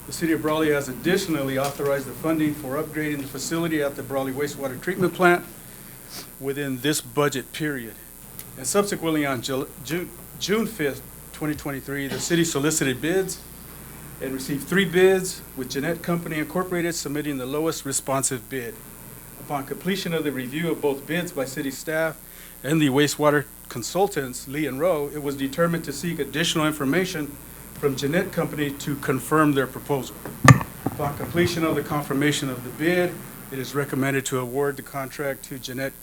The city of Brawley has additionally authorized the funding for upgrading the facility at the Brawley wastewater treatment plant within this budget period. And subsequently on June 5th, 2023, the city solicited bids and received 3 bids, with Jeanette Company Incorporated submitting the lowest responsive bid. Upon completion of the review of both bids by city staff and the wastewater consultants, Lee and Rowe, it was determined to seek additional information from Jeanette Company to confirm their proposal. Upon completion of the confirmation of the bid, it is recommended to award the contract to Jeanette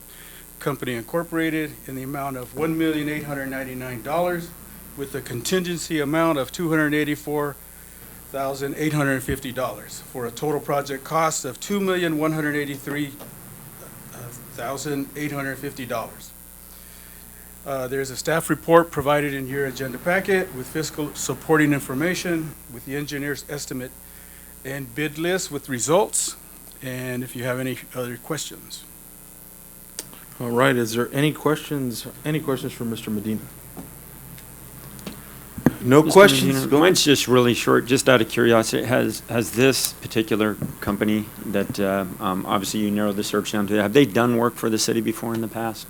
Company Incorporated in the amount of $1,899 with a contingency amount of $284,850 for a total project cost of $2,183,850. There's a staff report provided in your agenda packet with fiscal supporting information, with the engineer's estimate and bid list with results, and if you have any other questions. All right. Is there any questions? Any questions for Mr. Medina? No Mr. questions? Medina, Go ahead. Mine's just really short, just out of curiosity. Has this particular company that, obviously you narrowed the search down to, have they done work for the city before in the past?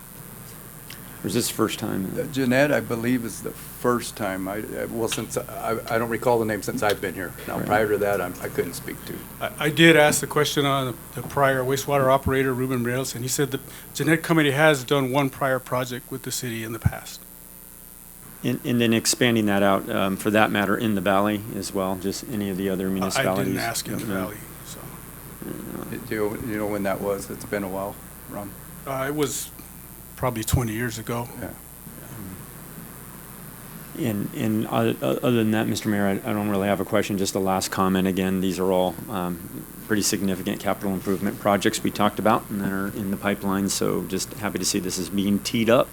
Or is this the first time? Jeanette, I believe, is the first time. Well, since I don't recall the name since I've been here. Now, Right. prior to that, I couldn't speak to. I did ask the question on the prior wastewater operator, Ruben Reales, and he said the Jeanette Company has done one prior project with the city in the past. And then expanding that out, for that matter, in the valley as well, just any of the other I municipalities? didn't ask in the valley, so. Do you know when that was? It's been a while, Ron. It was probably 20 years ago. Yeah. And other than that, Mr. Mayor, I don't really have a question, just a last comment. Again, these are all pretty significant capital improvement projects we talked about and that are in the pipeline, so just happy to see this is being teed up.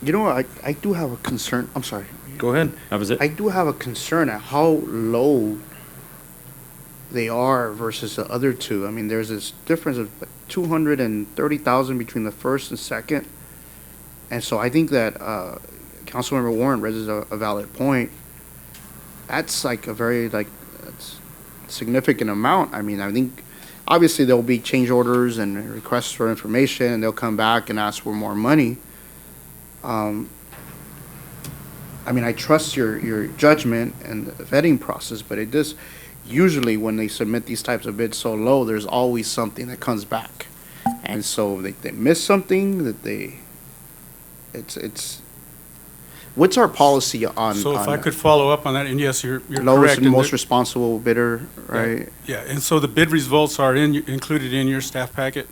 You know, I do have a concern. I'm sorry. Go ahead. That was it? I do have a concern at how low they are versus the other two. I mean, there's this difference of 230,000 between the first and second. And so I think that Councilmember Warren raises a valid point. That's like a very that's significant amount. I mean, I think obviously there'll be change orders and requests for information, and they'll come back and ask for more money. I mean, I trust your judgment and the vetting process, but it does, usually when they submit these types of bids so low, there's always something that comes back. And so they miss something that it's What's our policy on? So if on I could follow up on that, and yes, you're lowest correct. and and most there- responsible bidder, right? Yeah, and so the bid results are included in your staff packet.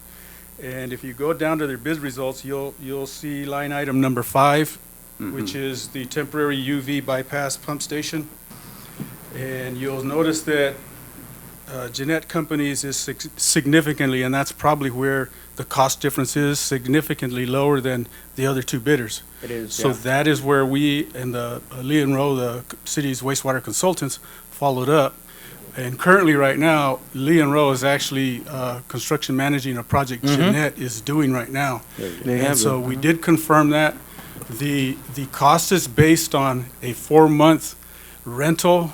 And if you go down to their bid results, you'll see line item number 5, which is the temporary UV bypass pump station. And you'll notice that Jeanette Companies is significantly, and that's probably where the cost difference is, significantly lower than the other 2 bidders. It is, So that is where we and the Lee and Rowe, the city's wastewater consultants, followed up. And currently, right now, Lee and Rowe is actually construction managing a project Jeanette is doing right now. And so we did confirm that. The cost is based on a 4-month rental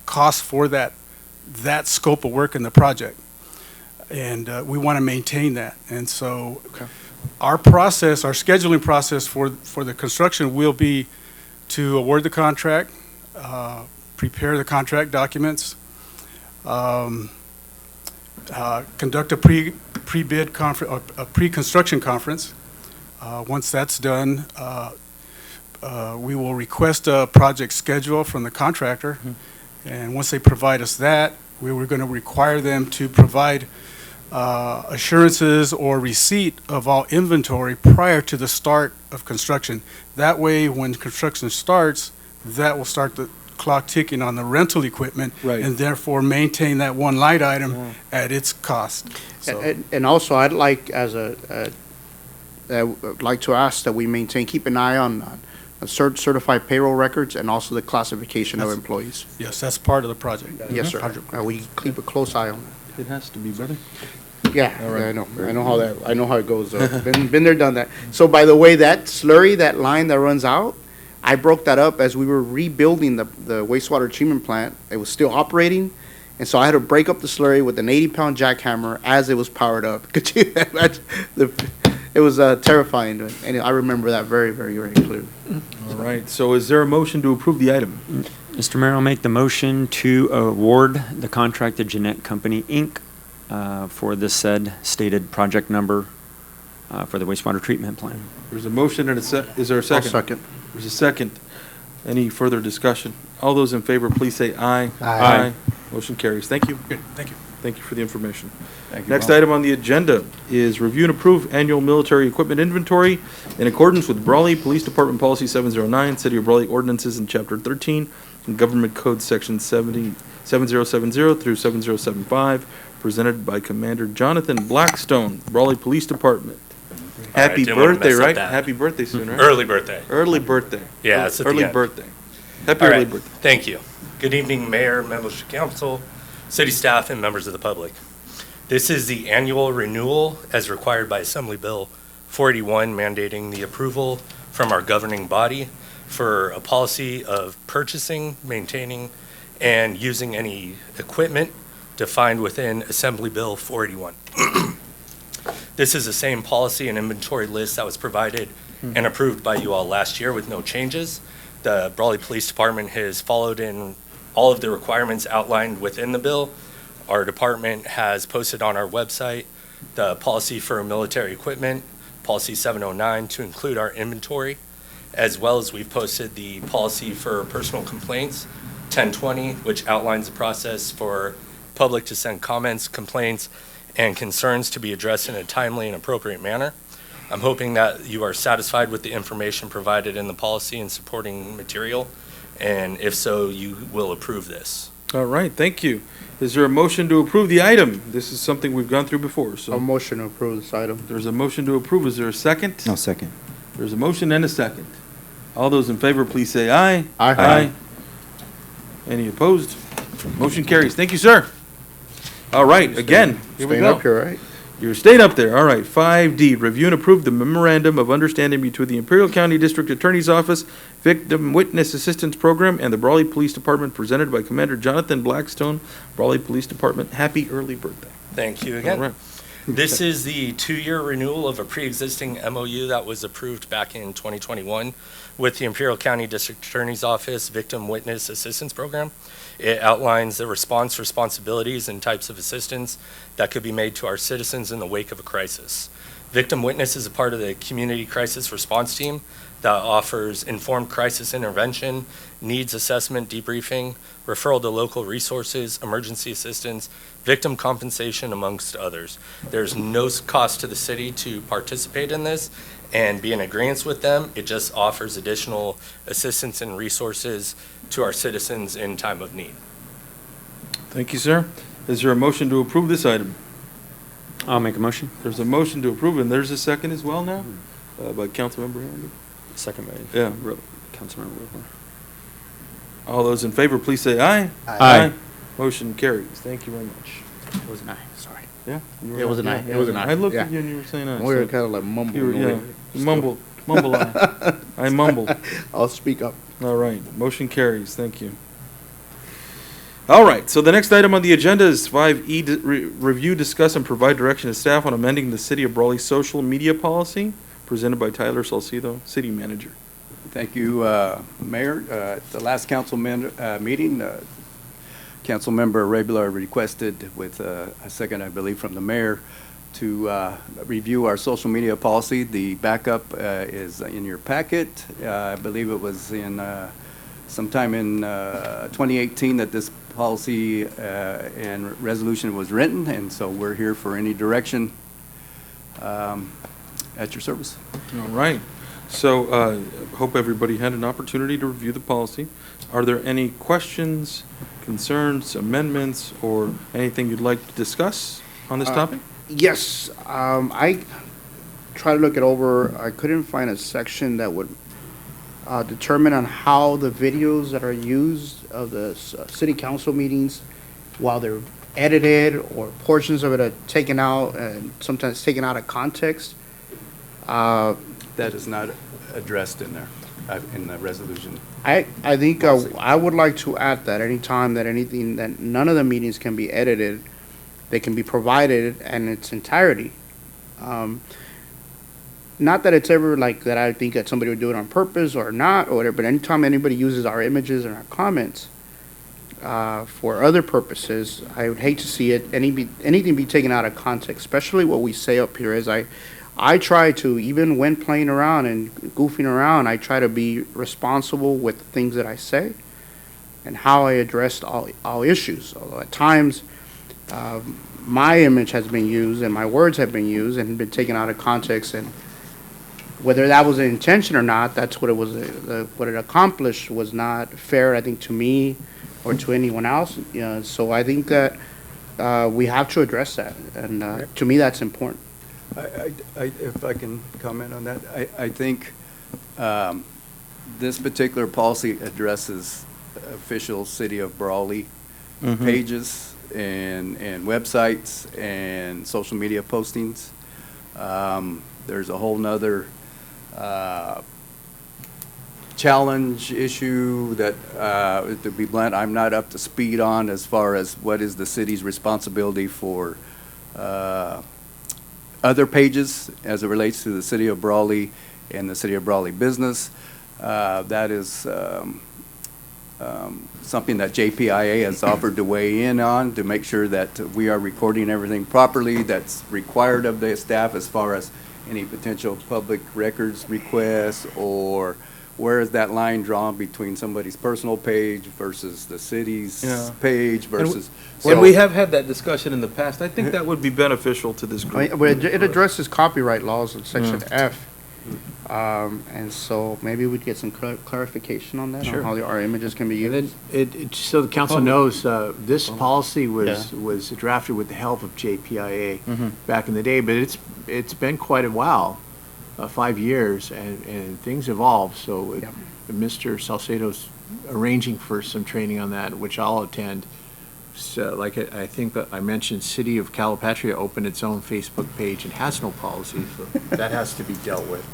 cost for that scope of work in the project. And we want to maintain that. And so our process, our scheduling process for the construction will be to award the contract, prepare the contract documents, conduct a pre-bid conference, a pre-construction conference. Once that's done, we will request a project schedule from the contractor. And once they provide us that, we were going to require them to provide assurances or receipt of all inventory prior to the start of construction. That way, when construction starts, that will start the clock ticking on the rental equipment, and therefore maintain that one light item at its cost. So, And also, I'd like I'd like to ask that we keep an eye on certified payroll records and also the classification of employees. yes, that's part of the project. Yes, sir. We keep a close eye on that. It has to be, brother. Yeah, I know. I know how it goes. Been there, done that. So by the way, that slurry, that line that runs out, I broke that up as we were rebuilding the wastewater treatment plant. It was still operating, and so I had to break up the slurry with an 80-pound jackhammer as it was powered up. Could you imagine? It was terrifying, and I remember that very, very, very clearly. All right, so is there a motion to approve the item? Mr. Mayor, I'll make the motion to award the contract to Jeanette Company, Inc. For the said stated project number for the wastewater treatment plant. There's a motion and is there a second? I'll second. There's a second. Any further discussion? All those in favor, please say aye. Aye. Motion carries. Thank you. Good, thank you. Thank you for the information. Thank you, Next Bob. item on the agenda is review and approve annual military equipment inventory in accordance with Brawley Police Department Policy 709, City of Brawley ordinances in Chapter 13, and Government Code Section 7070 through 7075, presented by Commander Jonathan Blackstone, Brawley Police Department. Happy didn't wanna birthday, mess up right? that. Happy birthday soon, right? Early birthday. Early birthday. Yeah, it's at the Early end. birthday. Happy All early right, birthday. thank you. Good evening, Mayor, members of council, city staff, and members of the public. This is the annual renewal as required by Assembly Bill 481, mandating the approval from our governing body for a policy of purchasing, maintaining, and using any equipment defined within Assembly Bill 481. This is the same policy and inventory list that was provided and approved by you all last year with no changes. The Brawley Police Department has followed in all of the requirements outlined within the bill. Our department has posted on our website the policy for military equipment, policy 709, to include our inventory, as well as we've posted the policy for personal complaints, 1020, which outlines the process for public to send comments, complaints, and concerns to be addressed in a timely and appropriate manner. I'm hoping that you are satisfied with the information provided in the policy and supporting material, and if so, you will approve this. All right, thank you. Is there a motion to approve the item? This is something we've gone through before, A so motion to approve this item. there's a motion to approve. Is there a second? No, second. There's a motion and a second. All those in favor, please say aye. Aye. Any opposed? Motion carries. Thank you, sir. All right, again, here we Staying go. up here, right? You're staying up there. All right, 5D, review and approve the memorandum of understanding between the Imperial County District Attorney's Office Victim Witness Assistance Program and the Brawley Police Department, presented by Commander Jonathan Blackstone, Brawley Police Department. Happy early birthday. Thank you All again. right. This is the 2-year renewal of a pre-existing MOU that was approved back in 2021 with the Imperial County District Attorney's Office Victim Witness Assistance Program. It outlines the responsibilities, and types of assistance that could be made to our citizens in the wake of a crisis. Victim Witness is a part of the Community Crisis Response Team that offers informed crisis intervention, needs assessment, debriefing, referral to local resources, emergency assistance, victim compensation, amongst others. There's no cost to the city to participate in this and be in agreement with them. It just offers additional assistance and resources to our citizens in time of need. Thank you, sir. Is there a motion to approve this item? I'll make a motion. There's a motion to approve, and there's a second as well now, by Councilmember Handy. Second by Yeah. Councilmember Whipple. All those in favor, please say aye. Aye. Motion carries. Thank you very much. It was an aye, sorry. Yeah? you were It was an yeah, aye. yeah, It was an aye. I looked Yeah. at you and you were saying aye. We were so kind of like mumbling. you were- yeah, over it. mumble aye. I mumbled. I'll speak up. All right, motion carries. Thank you. All right, so the next item on the agenda is 5E, review, discuss, and provide direction to staff on amending the City of Brawley social media policy, presented by Tyler Salcido, City Manager. Thank you, Mayor. At the last council meeting, Councilmember Rebler requested with a second, I believe, from the mayor to review our social media policy. The backup is in your packet. I believe it was in sometime in 2018 that this policy and resolution was written, and so we're here for any direction at your service. All right, so hope everybody had an opportunity to review the policy. Are there any questions, concerns, amendments, or anything you'd like to discuss on this topic? Yes, I tried to look it over. I couldn't find a section that would determine on how the videos that are used of the city council meetings, while they're edited or portions of it are taken out and sometimes taken out of context. That is not addressed in there, in the resolution. I think I would like to add that anytime that anything, that none of the meetings can be edited, they can be provided in its entirety. Not that it's ever like that I think that somebody would do it on purpose or not or whatever, but anytime anybody uses our images and our comments for other purposes, I would hate to see anything be taken out of context, especially what we say up here. As I try to, even when playing around and goofing around, I try to be responsible with the things that I say and how I address all issues. Although at times my image has been used and my words have been used and been taken out of context, and whether that was an intention or not, that's what it was. What it accomplished was not fair, I think, to me or to anyone else. So I think that we have to address that, and to me, that's important. If I can comment on that, I think this particular policy addresses official City of Brawley pages and websites and social media postings. There's a whole nother challenge issue that, to be blunt, I'm not up to speed on as far as what is the city's responsibility for other pages as it relates to the City of Brawley and the City of Brawley business. That is something that JPIA has offered to weigh in on to make sure that we are recording everything properly that's required of the staff as far as any potential public records requests, or where is that line drawn between somebody's personal page versus the city's page versus. And we have had that discussion in the past. I think that would be beneficial to this group. It addresses copyright laws in section F. And so maybe we'd get some clarification on that, on how our images can be used. So the council knows, this policy was drafted with the help of JPIA back in the day, but it's been quite a while, 5 years, and things evolve. So Mr. Salcedo's arranging for some training on that, which I'll attend. So, like I think that I mentioned, City of Calipatria opened its own Facebook page and has no policy, so that has to be dealt with.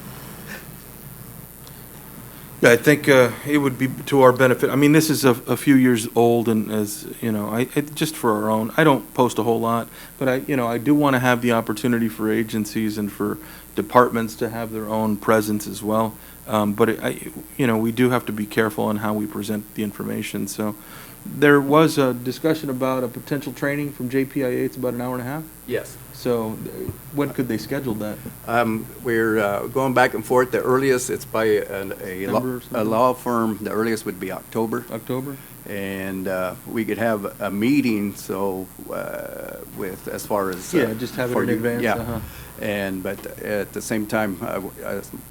Yeah, I think it would be to our benefit. I mean, this is a few years old, and as you know, I just for our own. I don't post a whole lot, but I do want to have the opportunity for agencies and for departments to have their own presence as well. But we do have to be careful on how we present the information. So, there was a discussion about a potential training from JPIA. It's about an hour and a half. Yes. So when could they schedule that? We're going back and forth. The earliest, it's by September or a something? law firm, the earliest would be October. October? And we could have a meeting, so with, as far as. Yeah, just have it for in you. advance, Yeah. uh-huh. But at the same time,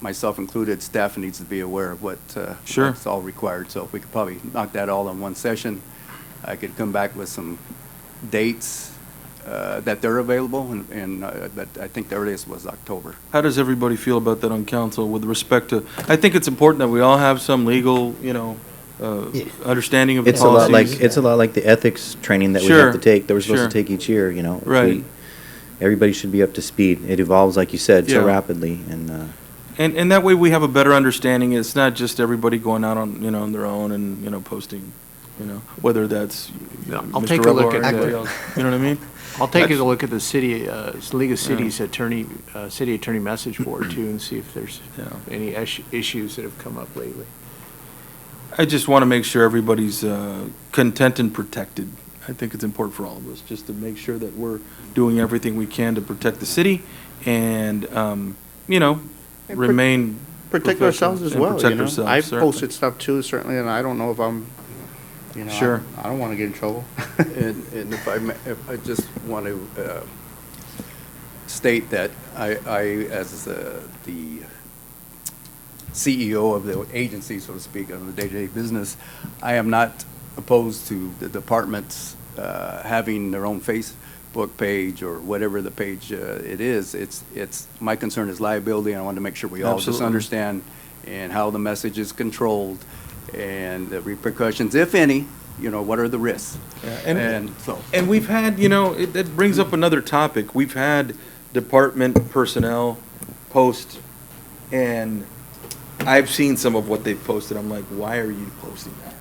myself included, staff needs to be aware of Sure. what's all required. So if we could probably knock that all in one session, I could come back with some dates that they're available, but I think the earliest was October. How does everybody feel about that on council with respect to, I think it's important that we all have some legal, understanding of the It's a lot like, policies. it's a lot like the ethics training that we Sure, have to take, that we're supposed sure. to take each year, you know. Right. Everybody should be up to speed. It evolves, like you said, so Yeah. rapidly, and, And that way we have a better understanding. It's not just everybody going out on, on their own and, posting, whether that's I'll Mr. take a look Rella or at anybody that. else. You know what I mean? I'll take a That's- look at the city, League of Cities attorney, city attorney message board too, and see if there's any issues that have come up lately. I just want to make sure everybody's content and protected. I think it's important for all of us, just to make sure that we're doing everything we can to protect the city and, remain Protect ourselves as and well, protect you know? ourselves, I've certainly. posted stuff too, certainly, and I don't know if I'm, Sure. I don't want to get in trouble. And if I just want to state that I as the CEO of the agency, so to speak, of the day-to-day business, I am not opposed to the departments having their own Facebook page or whatever the page it is. It's my concern is liability, and I want to make sure we all just Absolutely. understand and how the message is controlled and the repercussions, if any, what are the risks? And so. And we've had, it brings up another topic. We've had department personnel post, and I've seen some of what they've posted. I'm like, why are you posting that?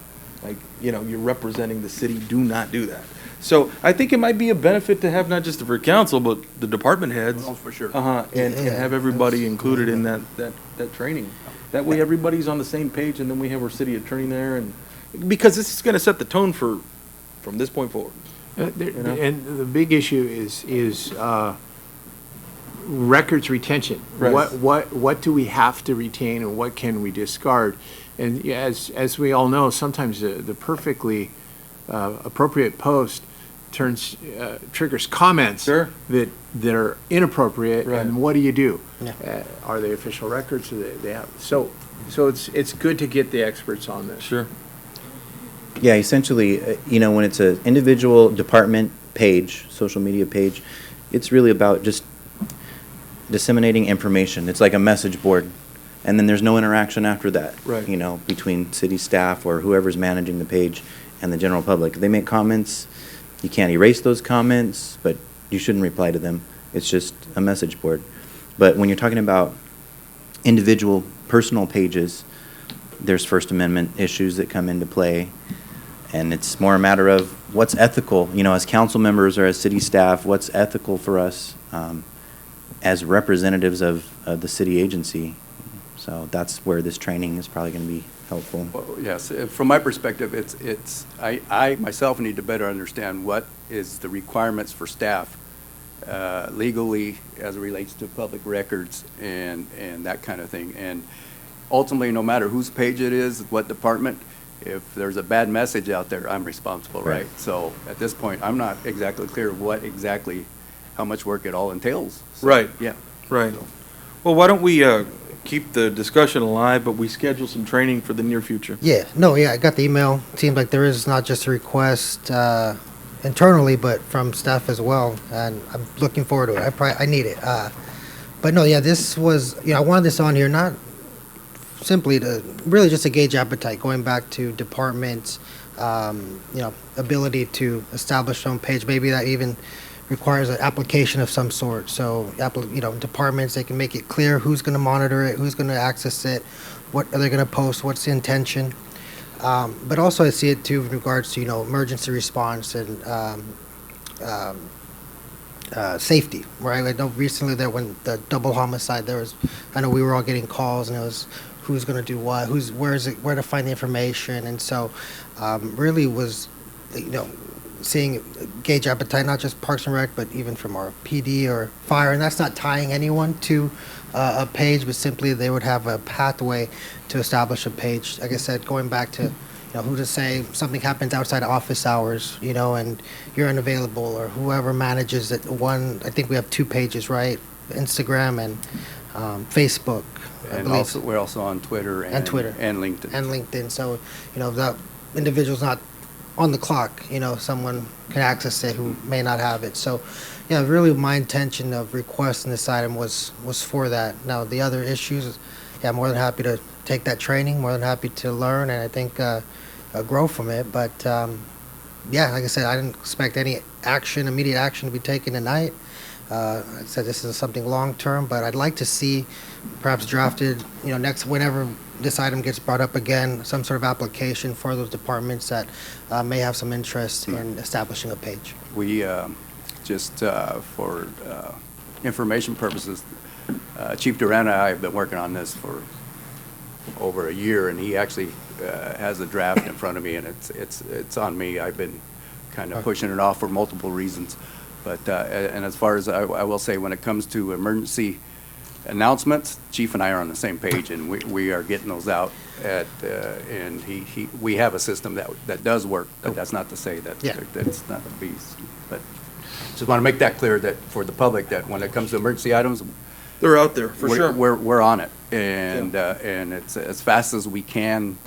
Like, you're representing the city. Do not do that. So I think it might be a benefit to have not just for council, but the department heads. Oh, for sure. And have everybody included in that training. That way everybody's on the same page, and then we have our city attorney there, and because this is going to set the tone from this point forward. And the big issue is records retention. Right. What do we have to retain and what can we discard? And as we all know, sometimes the perfectly appropriate post triggers comments Sure. that are inappropriate. Right. And what do you do? Yeah. Are they official records? They have so it's good to get the experts on this. Sure. yeah, essentially, when it's an individual department page, social media page, it's really about just disseminating information. It's like a message board. And then there's no interaction after that. Right. Between city staff or whoever's managing the page and the general public. If they make comments, you can't erase those comments, but you shouldn't reply to them. It's just a message board. But when you're talking about individual personal pages, there's First Amendment issues that come into play. And it's more a matter of what's ethical, as council members or as city staff, what's ethical for us as representatives of the city agency. So that's where this training is probably going to be helpful. Well, yes, from my perspective, I myself need to better understand what is the requirements for staff legally as it relates to public records and that kind of thing. And ultimately, no matter whose page it is, what department, if there's a bad message out there, I'm responsible, right? So at this point, I'm not exactly clear how much work it all entails. So, Right. Yeah. Right. Well, why don't we keep the discussion alive, but we schedule some training for the near future? I got the email. Seems like there is not just a request internally, but from staff as well, and I'm looking forward to it. I need it. But no, this was, I wanted this on here not simply to really just to gauge appetite, going back to departments, ability to establish their own page. Maybe that even requires an application of some sort. So, departments, they can make it clear who's going to monitor it, who's going to access it, what are they going to post, what's the intention. But also I see it too in regards to, emergency response and safety, right? I know recently that when the double homicide, I know we were all getting calls and it was who's going to do what, where to find the information. And so really was, gauge appetite, not just Parks and Rec, but even from our PD or fire. And that's not tying anyone to a page, but simply they would have a pathway to establish a page. Like I said, going back to, who to say something happens outside of office hours, and you're unavailable, or whoever manages it. I think we have 2 pages, right? Instagram and Facebook. I And believe. also, we're also on Twitter and Twitter. and LinkedIn. And LinkedIn. So, if that individual's not on the clock, someone can access it who may not have it. So, yeah, really my intention of requesting this item was for that. Now, the other issues, yeah, more than happy to take that training, more than happy to learn, and I think grow from it. But, yeah, like I said, I didn't expect any immediate action to be taken tonight. I said this is something long-term, but I'd like to see perhaps drafted, whenever this item gets brought up again, some sort of application for those departments that may have some interest in establishing a page. We, just for information purposes, Chief Duran and I have been working on this for over a year, and he actually has a draft in front of me, and it's on me. I've been kind of pushing it off for multiple reasons. But, and as far as I will say, when it comes to emergency announcements, Chief and I are on the same page, and we are getting those out and we have a system that does work, but that's not to say that that's not a beast. But just want to make that clear that for the public, that when it comes to emergency items, They're out there, for sure. We're on it, and it's as fast as we can,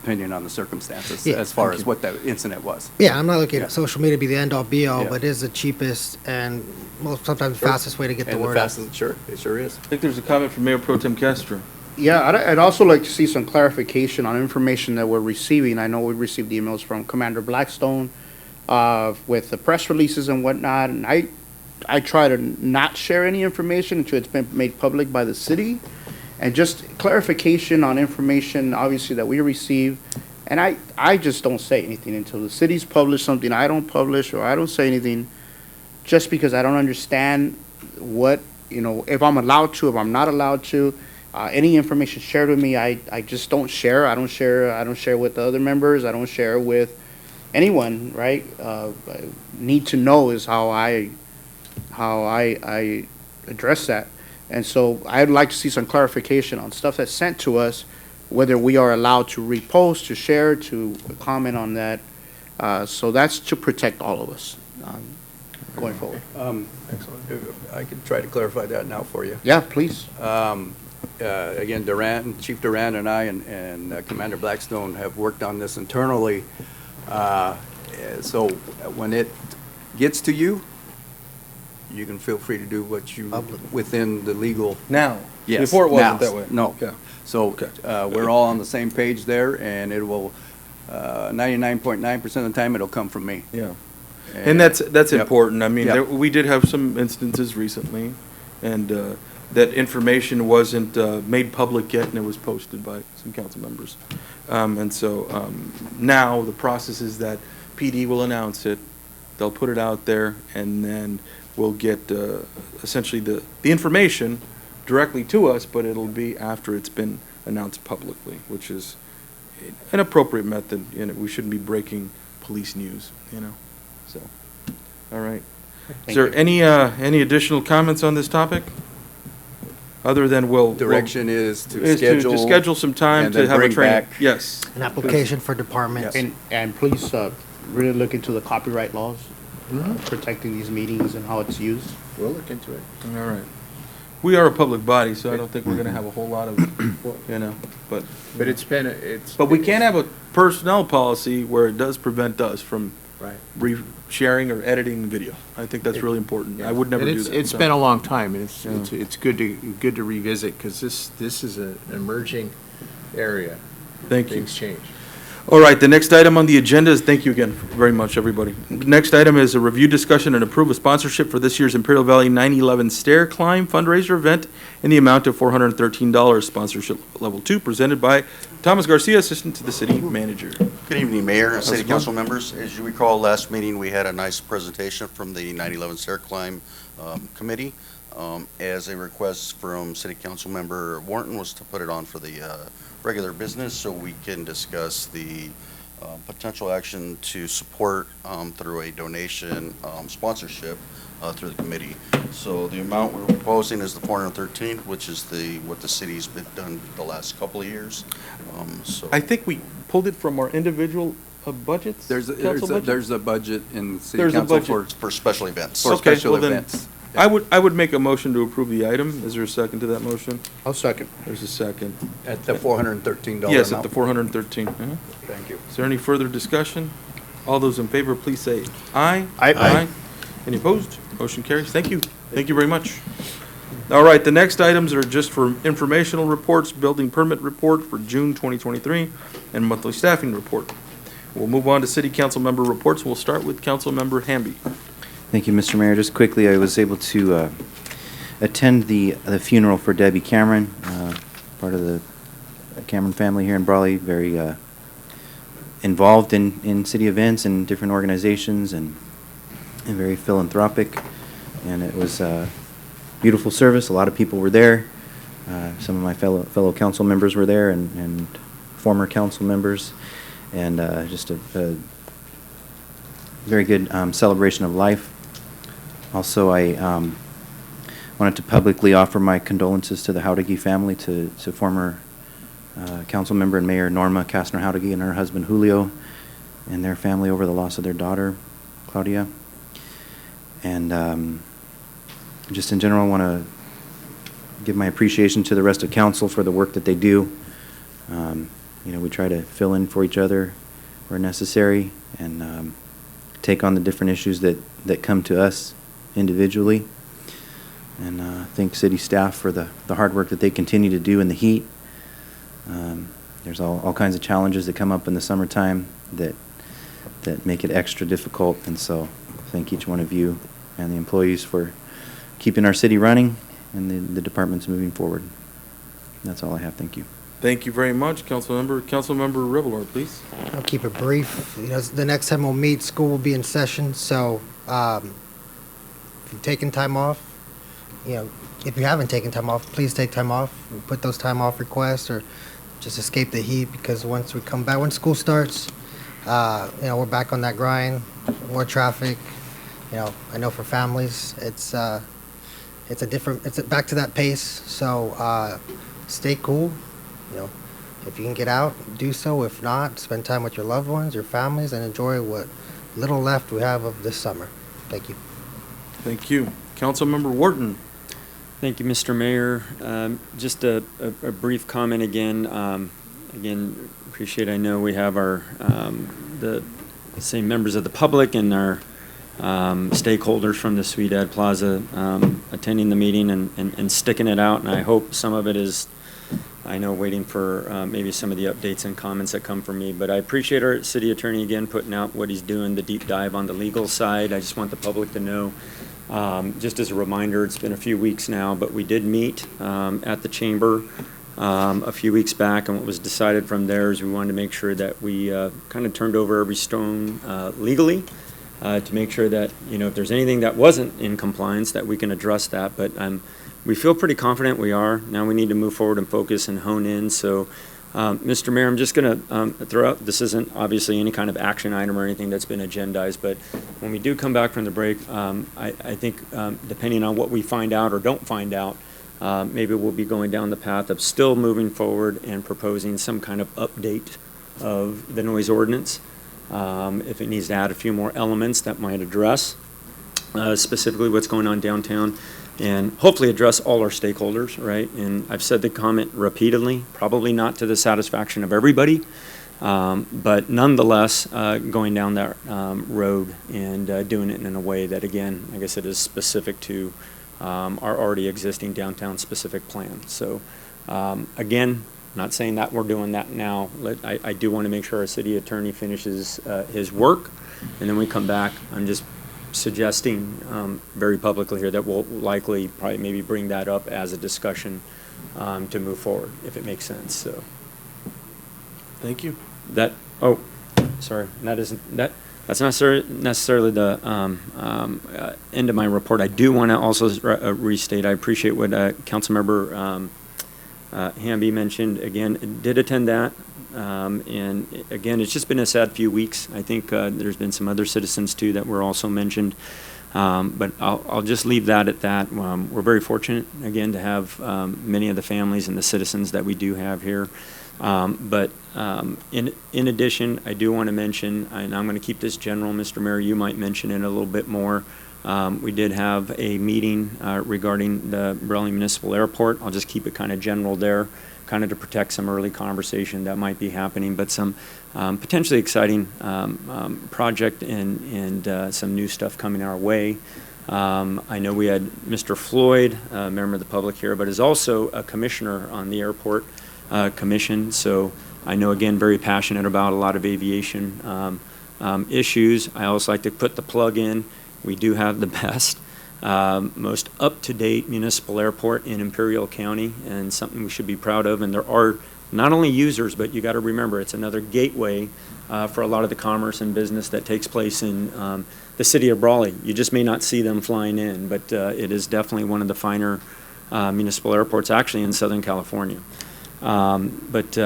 depending on the circumstances, as far as what that incident was. Yeah, I'm not looking at social media to be the end-all, be-all, Yeah. but it is the cheapest and sometimes fastest way to get the And word out. Sure, it sure is. I think there's a comment from Mayor Pro Tem Castro. Yeah, I'd also like to see some clarification on information that we're receiving. I know we received emails from Commander Blackstone with the press releases and whatnot, and I try to not share any information until it's been made public by the city. And just clarification on information, obviously, that we receive. And I just don't say anything until the city's published something I don't publish, or I don't say anything just because I don't understand what, if I'm allowed to, if I'm not allowed to. Any information shared with me, I just don't share. I don't share with the other members. I don't share with anyone, right? Need to know is how I address that. And so I'd like to see some clarification on stuff that's sent to us, whether we are allowed to repost, to share, to comment on that. So that's to protect all of us going forward. I can try to clarify that now for you. Yeah, please. Again, Chief Duran and I and Commander Blackstone have worked on this internally. So when it gets to you, you can feel free to do what you, within the legal. Now? Yes. Before it wasn't now. that way? No. Okay. So we're all on the same page there, and it will, 99.9% of the time, it'll come from me. Yeah. And that's Yep. important. I mean, Yep. we did have some instances recently, and that information wasn't made public yet, and it was posted by some council members. And so now the process is that PD will announce it, they'll put it out there, and then we'll get essentially the information directly to us, but it'll be after it's been announced publicly, which is an appropriate method. We shouldn't be breaking police news, So, all right. Is there any additional comments on this topic? Other than Direction is to to schedule some time and to then have a bring training. back- Yes. An application for departments. And please really look into the copyright laws, protecting these meetings and how it's used. We'll look into it. All right. We are a public body, so I don't think we're going to have a whole lot of, but. But But we can't have a personnel policy where it does prevent us from Right. sharing or editing video. I think that's really important. I would never And do it's- that. It's been a long time, and it's good to revisit, because this is an emerging area. Thank you. Things change. All right, the next item on the agenda is, thank you again very much, everybody. Next item is a review, discussion, and approve a sponsorship for this year's Imperial Valley 9/11 Stair Climb fundraiser event in the amount of $413, sponsorship level 2, presented by Thomas Garcia, Assistant to the City Manager. Good evening, Mayor and City Councilman. Council members. As you recall, last meeting, we had a nice presentation from the 9/11 Stair Climb Committee. As a request from City Council Member Warren was to put it on for the regular business so we can discuss the potential action to support through a donation sponsorship through the committee. So the amount we're proposing is the 413, which is what the city's been done the last couple of years. So I think we pulled it from our individual budgets? There's council budget? there's a budget in city There's a council budget. for special events. for Okay, special well then, events. I would make a motion to approve the item. Is there a second to that motion? I'll second. There's a second. At the $413 amount. Yes, at the 413. Thank you. Is there any further discussion? All those in favor, please say aye. Aye. Any opposed? Motion carries. Thank you. Thank you very much. All right, the next items are just for informational reports, building permit report for June 2023, and monthly staffing report. We'll move on to city council member reports. We'll start with council member Hamby. Thank you, Mr. Mayor. Just quickly, I was able to attend the funeral for Debbie Cameron, part of the Cameron family here in Brawley, very involved in city events and different organizations, and very philanthropic. And it was a beautiful service. A lot of people were there. Some of my fellow council members were there, and former council members, and just a very good celebration of life. Also, I wanted to publicly offer my condolences to the Jauregui family, to former council member and Mayor Norma Kastner Jauregui and her husband Julio, and their family over the loss of their daughter, Claudia. And just in general, I want to give my appreciation to the rest of council for the work that they do. We try to fill in for each other where necessary, and take on the different issues that come to us individually. And thank city staff for the hard work that they continue to do in the heat. There's all kinds of challenges that come up in the summertime that make it extra difficult. And so thank each one of you and the employees for keeping our city running and the departments moving forward. That's all I have. Thank you. Thank you very much, Councilmember Revelor, please. I'll keep it brief. The next time we'll meet, school will be in session, so if you've taken time off, if you haven't taken time off, please take time off. We'll put those time off requests, or just escape the heat, because once we come back, when school starts, we're back on that grind, more traffic. I know for families, it's back to that pace. So stay cool. If you can get out, do so. If not, spend time with your loved ones, your families, and enjoy what little left we have of this summer. Thank you. Thank you. Councilmember Wharton. Thank you, Mr. Mayor. Just a brief comment again. Appreciate, I know we have our the same members of the public and our stakeholders from the Sweet Ed Plaza attending the meeting and sticking it out. And I hope some of it is, I know, waiting for maybe some of the updates and comments that come from me. But I appreciate our city attorney again putting out what he's doing, the deep dive on the legal side. I just want the public to know, just as a reminder, it's been a few weeks now, but we did meet at the chamber a few weeks back, and what was decided from there is we wanted to make sure that we kind of turned over every stone legally to make sure that, if there's anything that wasn't in compliance, that we can address that. But we feel pretty confident we are. Now we need to move forward and focus and hone in. So, Mr. Mayor, I'm just going to throw out, this isn't obviously any kind of action item or anything that's been agendized, but when we do come back from the break, I think depending on what we find out or don't find out, maybe we'll be going down the path of still moving forward and proposing some kind of update of the noise ordinance. If it needs to add a few more elements that might address specifically what's going on downtown, and hopefully address all our stakeholders, right? And I've said the comment repeatedly, probably not to the satisfaction of everybody, but nonetheless, going down that road and doing it in a way that, again, I guess it is specific to our already existing downtown specific plan. So again, not saying that we're doing that now. I do want to make sure our city attorney finishes his work, and then we come back. I'm just suggesting very publicly here that we'll likely probably maybe bring that up as a discussion to move forward, if it makes sense. So thank you. That's not necessarily the end of my report. I do want to also restate, I appreciate what Councilmember Hamby mentioned, again, did attend that. And again, it's just been a sad few weeks. I think there's been some other citizens too that were also mentioned. But I'll just leave that at that. We're very fortunate, again, to have many of the families and the citizens that we do have here. But in addition, I do want to mention, and I'm going to keep this general, Mr. Mayor, you might mention it a little bit more. We did have a meeting regarding the Brawley Municipal Airport. I'll just keep it kind of general there, kind of to protect some early conversation that might be happening, but some potentially exciting project and some new stuff coming our way. I know we had Mr. Floyd, a member of the public here, but is also a commissioner on the airport commission. So I know, again, very passionate about a lot of aviation issues. I also like to put the plug in. We do have the best, most up-to-date municipal airport in Imperial County, and something we should be proud of. And there are not only users, but you got to remember it's another gateway for a lot of the commerce and business that takes place in the city of Brawley. You just may not see them flying in, but it is definitely one of the finer municipal airports actually in Southern California. But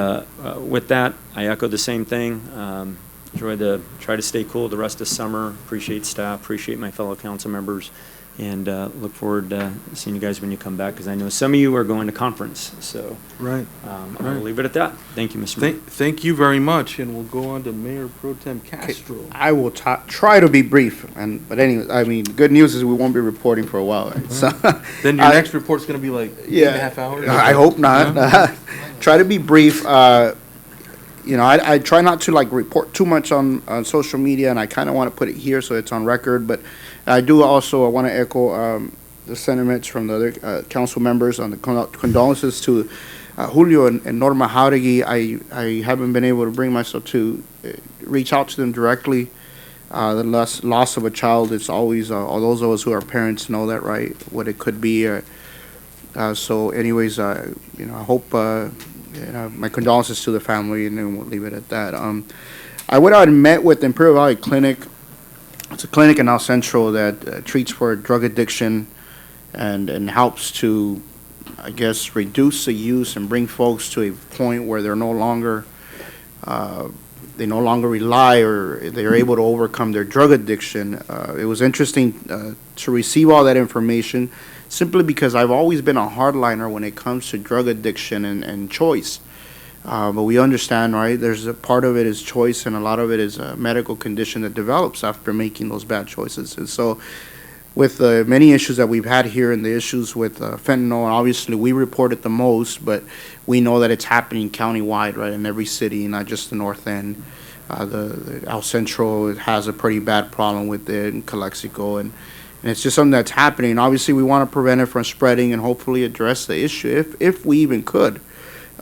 with that, I echo the same thing. Try to stay cool the rest of summer. Appreciate staff, appreciate my fellow council members, and look forward to seeing you guys when you come back, because I know some of you are going to conference. So right. I'll leave it at that. Thank you, Mr. Mayor. Thank you very much, and we'll go on to Mayor Pro Tem Castro. I will try to be brief, but anyway, I mean, good news is we won't be reporting for a while, right? So Then your next report's going to be like 8.5 hours? I hope not. No? Try to be brief. You know, I try not to like report too much on social media, and I kind of want to put it here so it's on record. But I do also want to echo the sentiments from the other council members on the condolences to Julio and Norma Jauregui. I haven't been able to bring myself to reach out to them directly. The loss of a child, it's always, all those of us who are parents know that, right, what it could be. So anyways, you know, I hope, you know, my condolences to the family, and then we'll leave it at that. I went out and met with the Imperial Valley Clinic. It's a clinic in El Centro that treats for drug addiction and helps to, I guess, reduce the use and bring folks to a point where they're no longer, they no longer rely, or they're able to overcome their drug addiction. It was interesting to receive all that information, simply because I've always been a hardliner when it comes to drug addiction and choice. But we understand, right, there's a part of it is choice, and a lot of it is a medical condition that develops after making those bad choices. And so with the many issues that we've had here, and the issues with fentanyl, obviously we report it the most, but we know that it's happening countywide, right, in every city, not just the north end. The El Centro has a pretty bad problem with it, and Calexico, and it's just something that's happening. Obviously, we want to prevent it from spreading and hopefully address the issue, if we even could,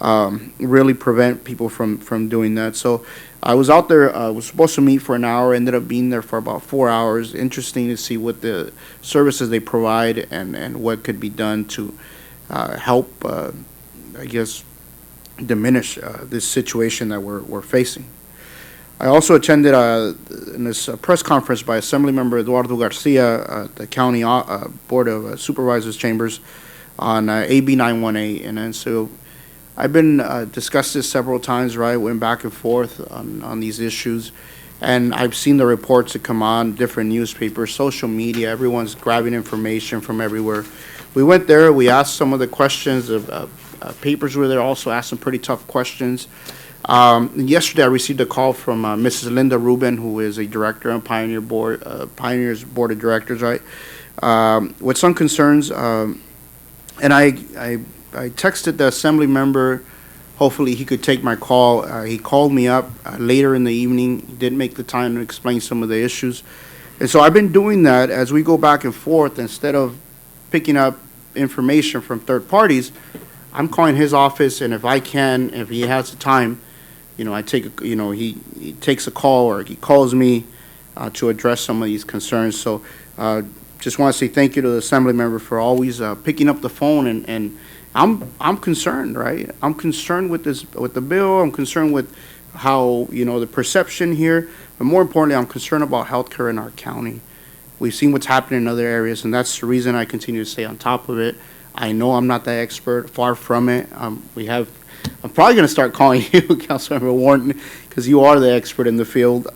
really prevent people from doing that. So I was out there, was supposed to meet for an hour, ended up being there for about 4 hours. Interesting to see what the services they provide and what could be done to help, I guess, diminish this situation that we're facing. I also attended in this press conference by Assemblymember Eduardo Garcia, the County Board of Supervisors Chambers, on AB 918. And so I've been discussed this several times, right? Went back and forth on these issues. And I've seen the reports that come on, different newspapers, social media, everyone's grabbing information from everywhere. We went there, we asked some of the questions, papers were there, also asked some pretty tough questions. Yesterday, I received a call from Mrs. Linda Rubin, who is a director on Pioneer's Board of Directors, right, with some concerns. And I texted the assembly member. Hopefully, he could take my call. He called me up later in the evening. He did make the time to explain some of the issues. And so I've been doing that as we go back and forth. Instead of picking up information from third parties, I'm calling his office, and if I can, if he has the time, you know, he takes a call, or he calls me to address some of these concerns. So just want to say thank you to the assembly member for always picking up the phone, and I'm concerned, right? I'm concerned with the bill. I'm concerned with how, you know, the perception here, but more importantly, I'm concerned about healthcare in our county. We've seen what's happening in other areas, and that's the reason I continue to stay on top of it. I know I'm not the expert, far from it. I'm probably going to start calling you, Councilmember Warren, because you are the expert in the field.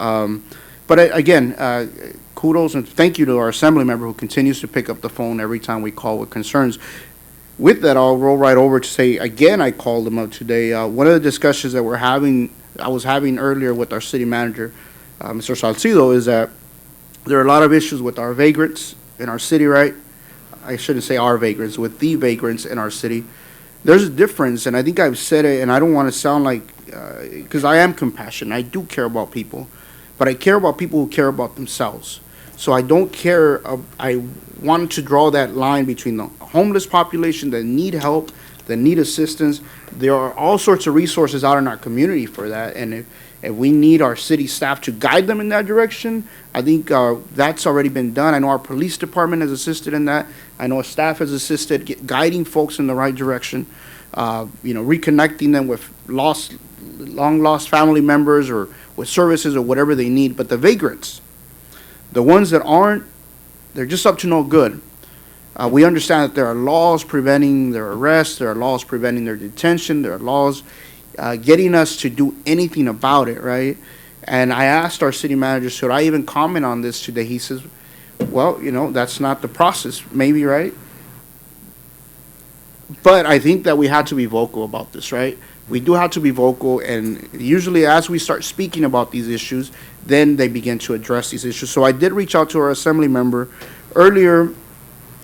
Again, kudos and thank you to our assembly member who continues to pick up the phone every time we call with concerns. With that, I'll roll right over to say, again, I called him up today. One of the discussions that I was having earlier with our city manager, Mr. Salcido, is that there are a lot of issues with our vagrants in our city, right? I shouldn't say our vagrants, with the vagrants in our city. There's a difference, and I think I've said it, and I don't want to sound like, because I am compassionate. I do care about people, but I care about people who care about themselves. So I don't care, I wanted to draw that line between the homeless population that need help, that need assistance. There are all sorts of resources out in our community for that, and if we need our city staff to guide them in that direction, I think that's already been done. I know our police department has assisted in that. I know our staff has assisted guiding folks in the right direction, reconnecting them with long lost family members or with services or whatever they need. But the vagrants, the ones that aren't, they're just up to no good. We understand that there are laws preventing their arrest, there are laws preventing their detention, there are laws getting us to do anything about it, right? And I asked our city manager, should I even comment on this today? He says, well, that's not the process, maybe, right? But I think that we had to be vocal about this, right? We do have to be vocal, and usually as we start speaking about these issues, then they begin to address these issues. So I did reach out to our assembly member earlier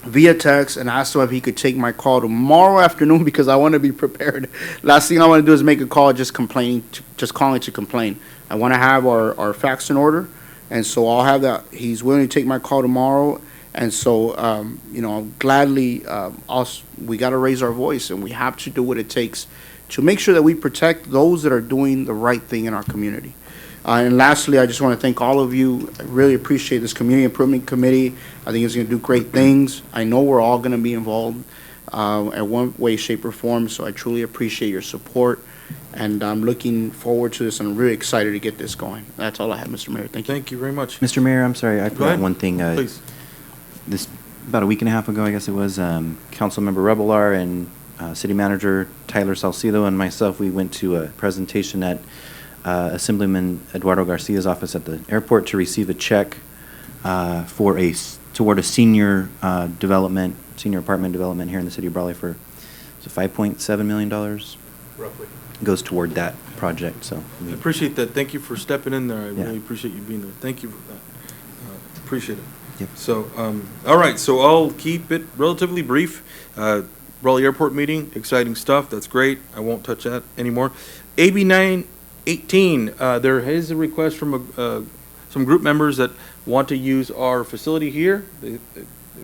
via text and asked him if he could take my call tomorrow afternoon because I want to be prepared. Last thing I want to do is make a call just calling to complain. I want to have our facts in order, and so I'll have that. He's willing to take my call tomorrow, and so I'll gladly. We got to raise our voice, and we have to do what it takes to make sure that we protect those that are doing the right thing in our community. And lastly, I just want to thank all of you. I really appreciate this Community Improvement Committee. I think it's going to do great things. I know we're all going to be involved in one way, shape, or form, so I truly appreciate your support. And I'm looking forward to this, and I'm really excited to get this going. That's all I have, Mr. Mayor. Thank you. Thank you very much. Mr. Mayor, I'm sorry, I forgot one thing. Please. This, about a week and a half ago, I guess it was, Councilmember Revelar and City Manager Tyler Salcido and myself, we went to a presentation at Assemblyman Eduardo Garcia's office at the airport to receive a check toward a senior apartment development here in the city of Brawley for $5.7 million. Roughly. Goes toward that project, so. I appreciate that. Thank you for stepping in there. I Yeah. really appreciate you being there. Thank you for that. Appreciate it. Yep. So, all right, so I'll keep it relatively brief. Brawley Airport meeting, exciting stuff. That's great. I won't touch that anymore. AB 918, there is a request from some group members that want to use our facility here. They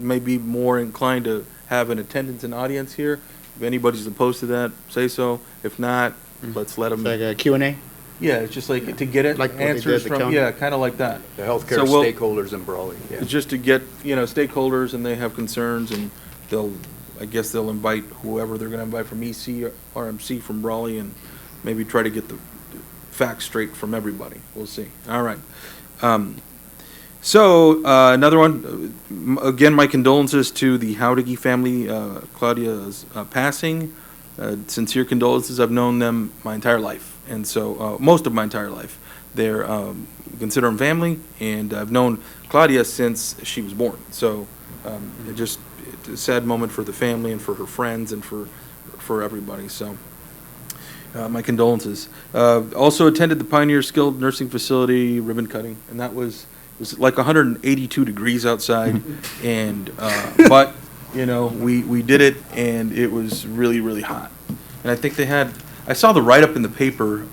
may be more inclined to have an attendance and audience here. If anybody's opposed to that, say so. If not, let's let them. Like a Q&A? Yeah, it's just like to get it, Like what they did answers at the from, county? yeah, kind of like that. The healthcare So we'll- stakeholders in Brawley, yeah. It's just to get, stakeholders and they have concerns and I guess they'll invite whoever they're gonna invite from EC or RMC from Brawley and maybe try to get the facts straight from everybody. We'll see. All right. Another one, again, my condolences to the Howdiggy family, Claudia's passing. Sincere condolences. I've known them my entire life, and so most of my entire life. They're consider them family, and I've known Claudia since she was born. So it's a sad moment for the family and for her friends and for everybody. So my condolences. Also attended the Pioneer Skilled Nursing Facility ribbon cutting, and it was like 182 degrees outside, and but we did it, and it was really, really hot. And I think I saw the write-up in the paper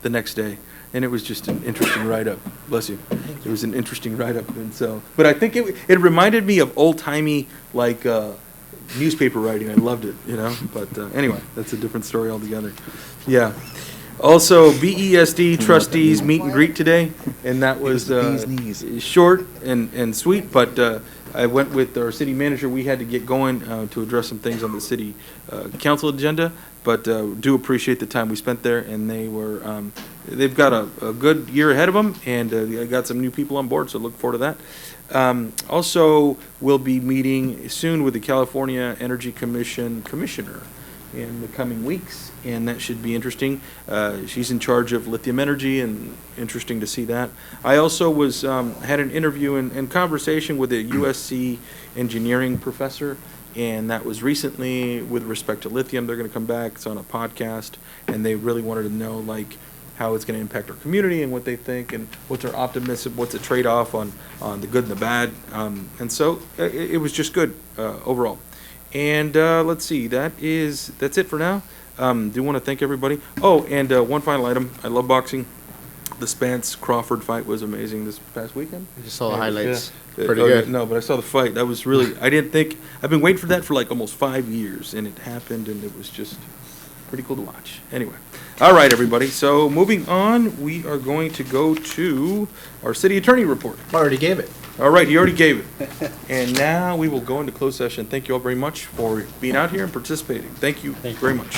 the next day, and it was just an interesting write-up. Bless you. It was an interesting write-up, and so. But I think it reminded me of old-timey newspaper writing. I loved it, But anyway, that's a different story altogether. Yeah. Also, BESD trustees meet and greet today, and that was short and sweet, but I went with our city manager. We had to get going to address some things on the city council agenda, but do appreciate the time we spent there, and they've got a good year ahead of them, and I got some new people on board, so look forward to that. Also, we'll be meeting soon with the California Energy Commission Commissioner in the coming weeks, and that should be interesting. She's in charge of lithium energy, and interesting to see that. I also was had an interview and conversation with a USC engineering professor, and that was recently with respect to lithium. They're going to come back. It's on a podcast, and they really wanted to know, like, how it's going to impact our community and what they think and what's our optimism, what's a trade-off on the good and the bad. And so it was just good overall. And let's see, that's it for now. Do want to thank everybody. Oh, and one final item. I love boxing. The Spence-Crawford fight was amazing this past weekend. I just saw the highlights. Yeah. Pretty good. No, but I saw the fight. That was really, I didn't think, I've been waiting for that for like almost 5 years, and it happened, and it was just pretty cool to watch. Anyway. All right, everybody. So moving on, we are going to go to our city attorney report. Already gave it. All right, you already gave it. And now we will go into closed session. Thank you all very much for being out here and participating. Thank you very much.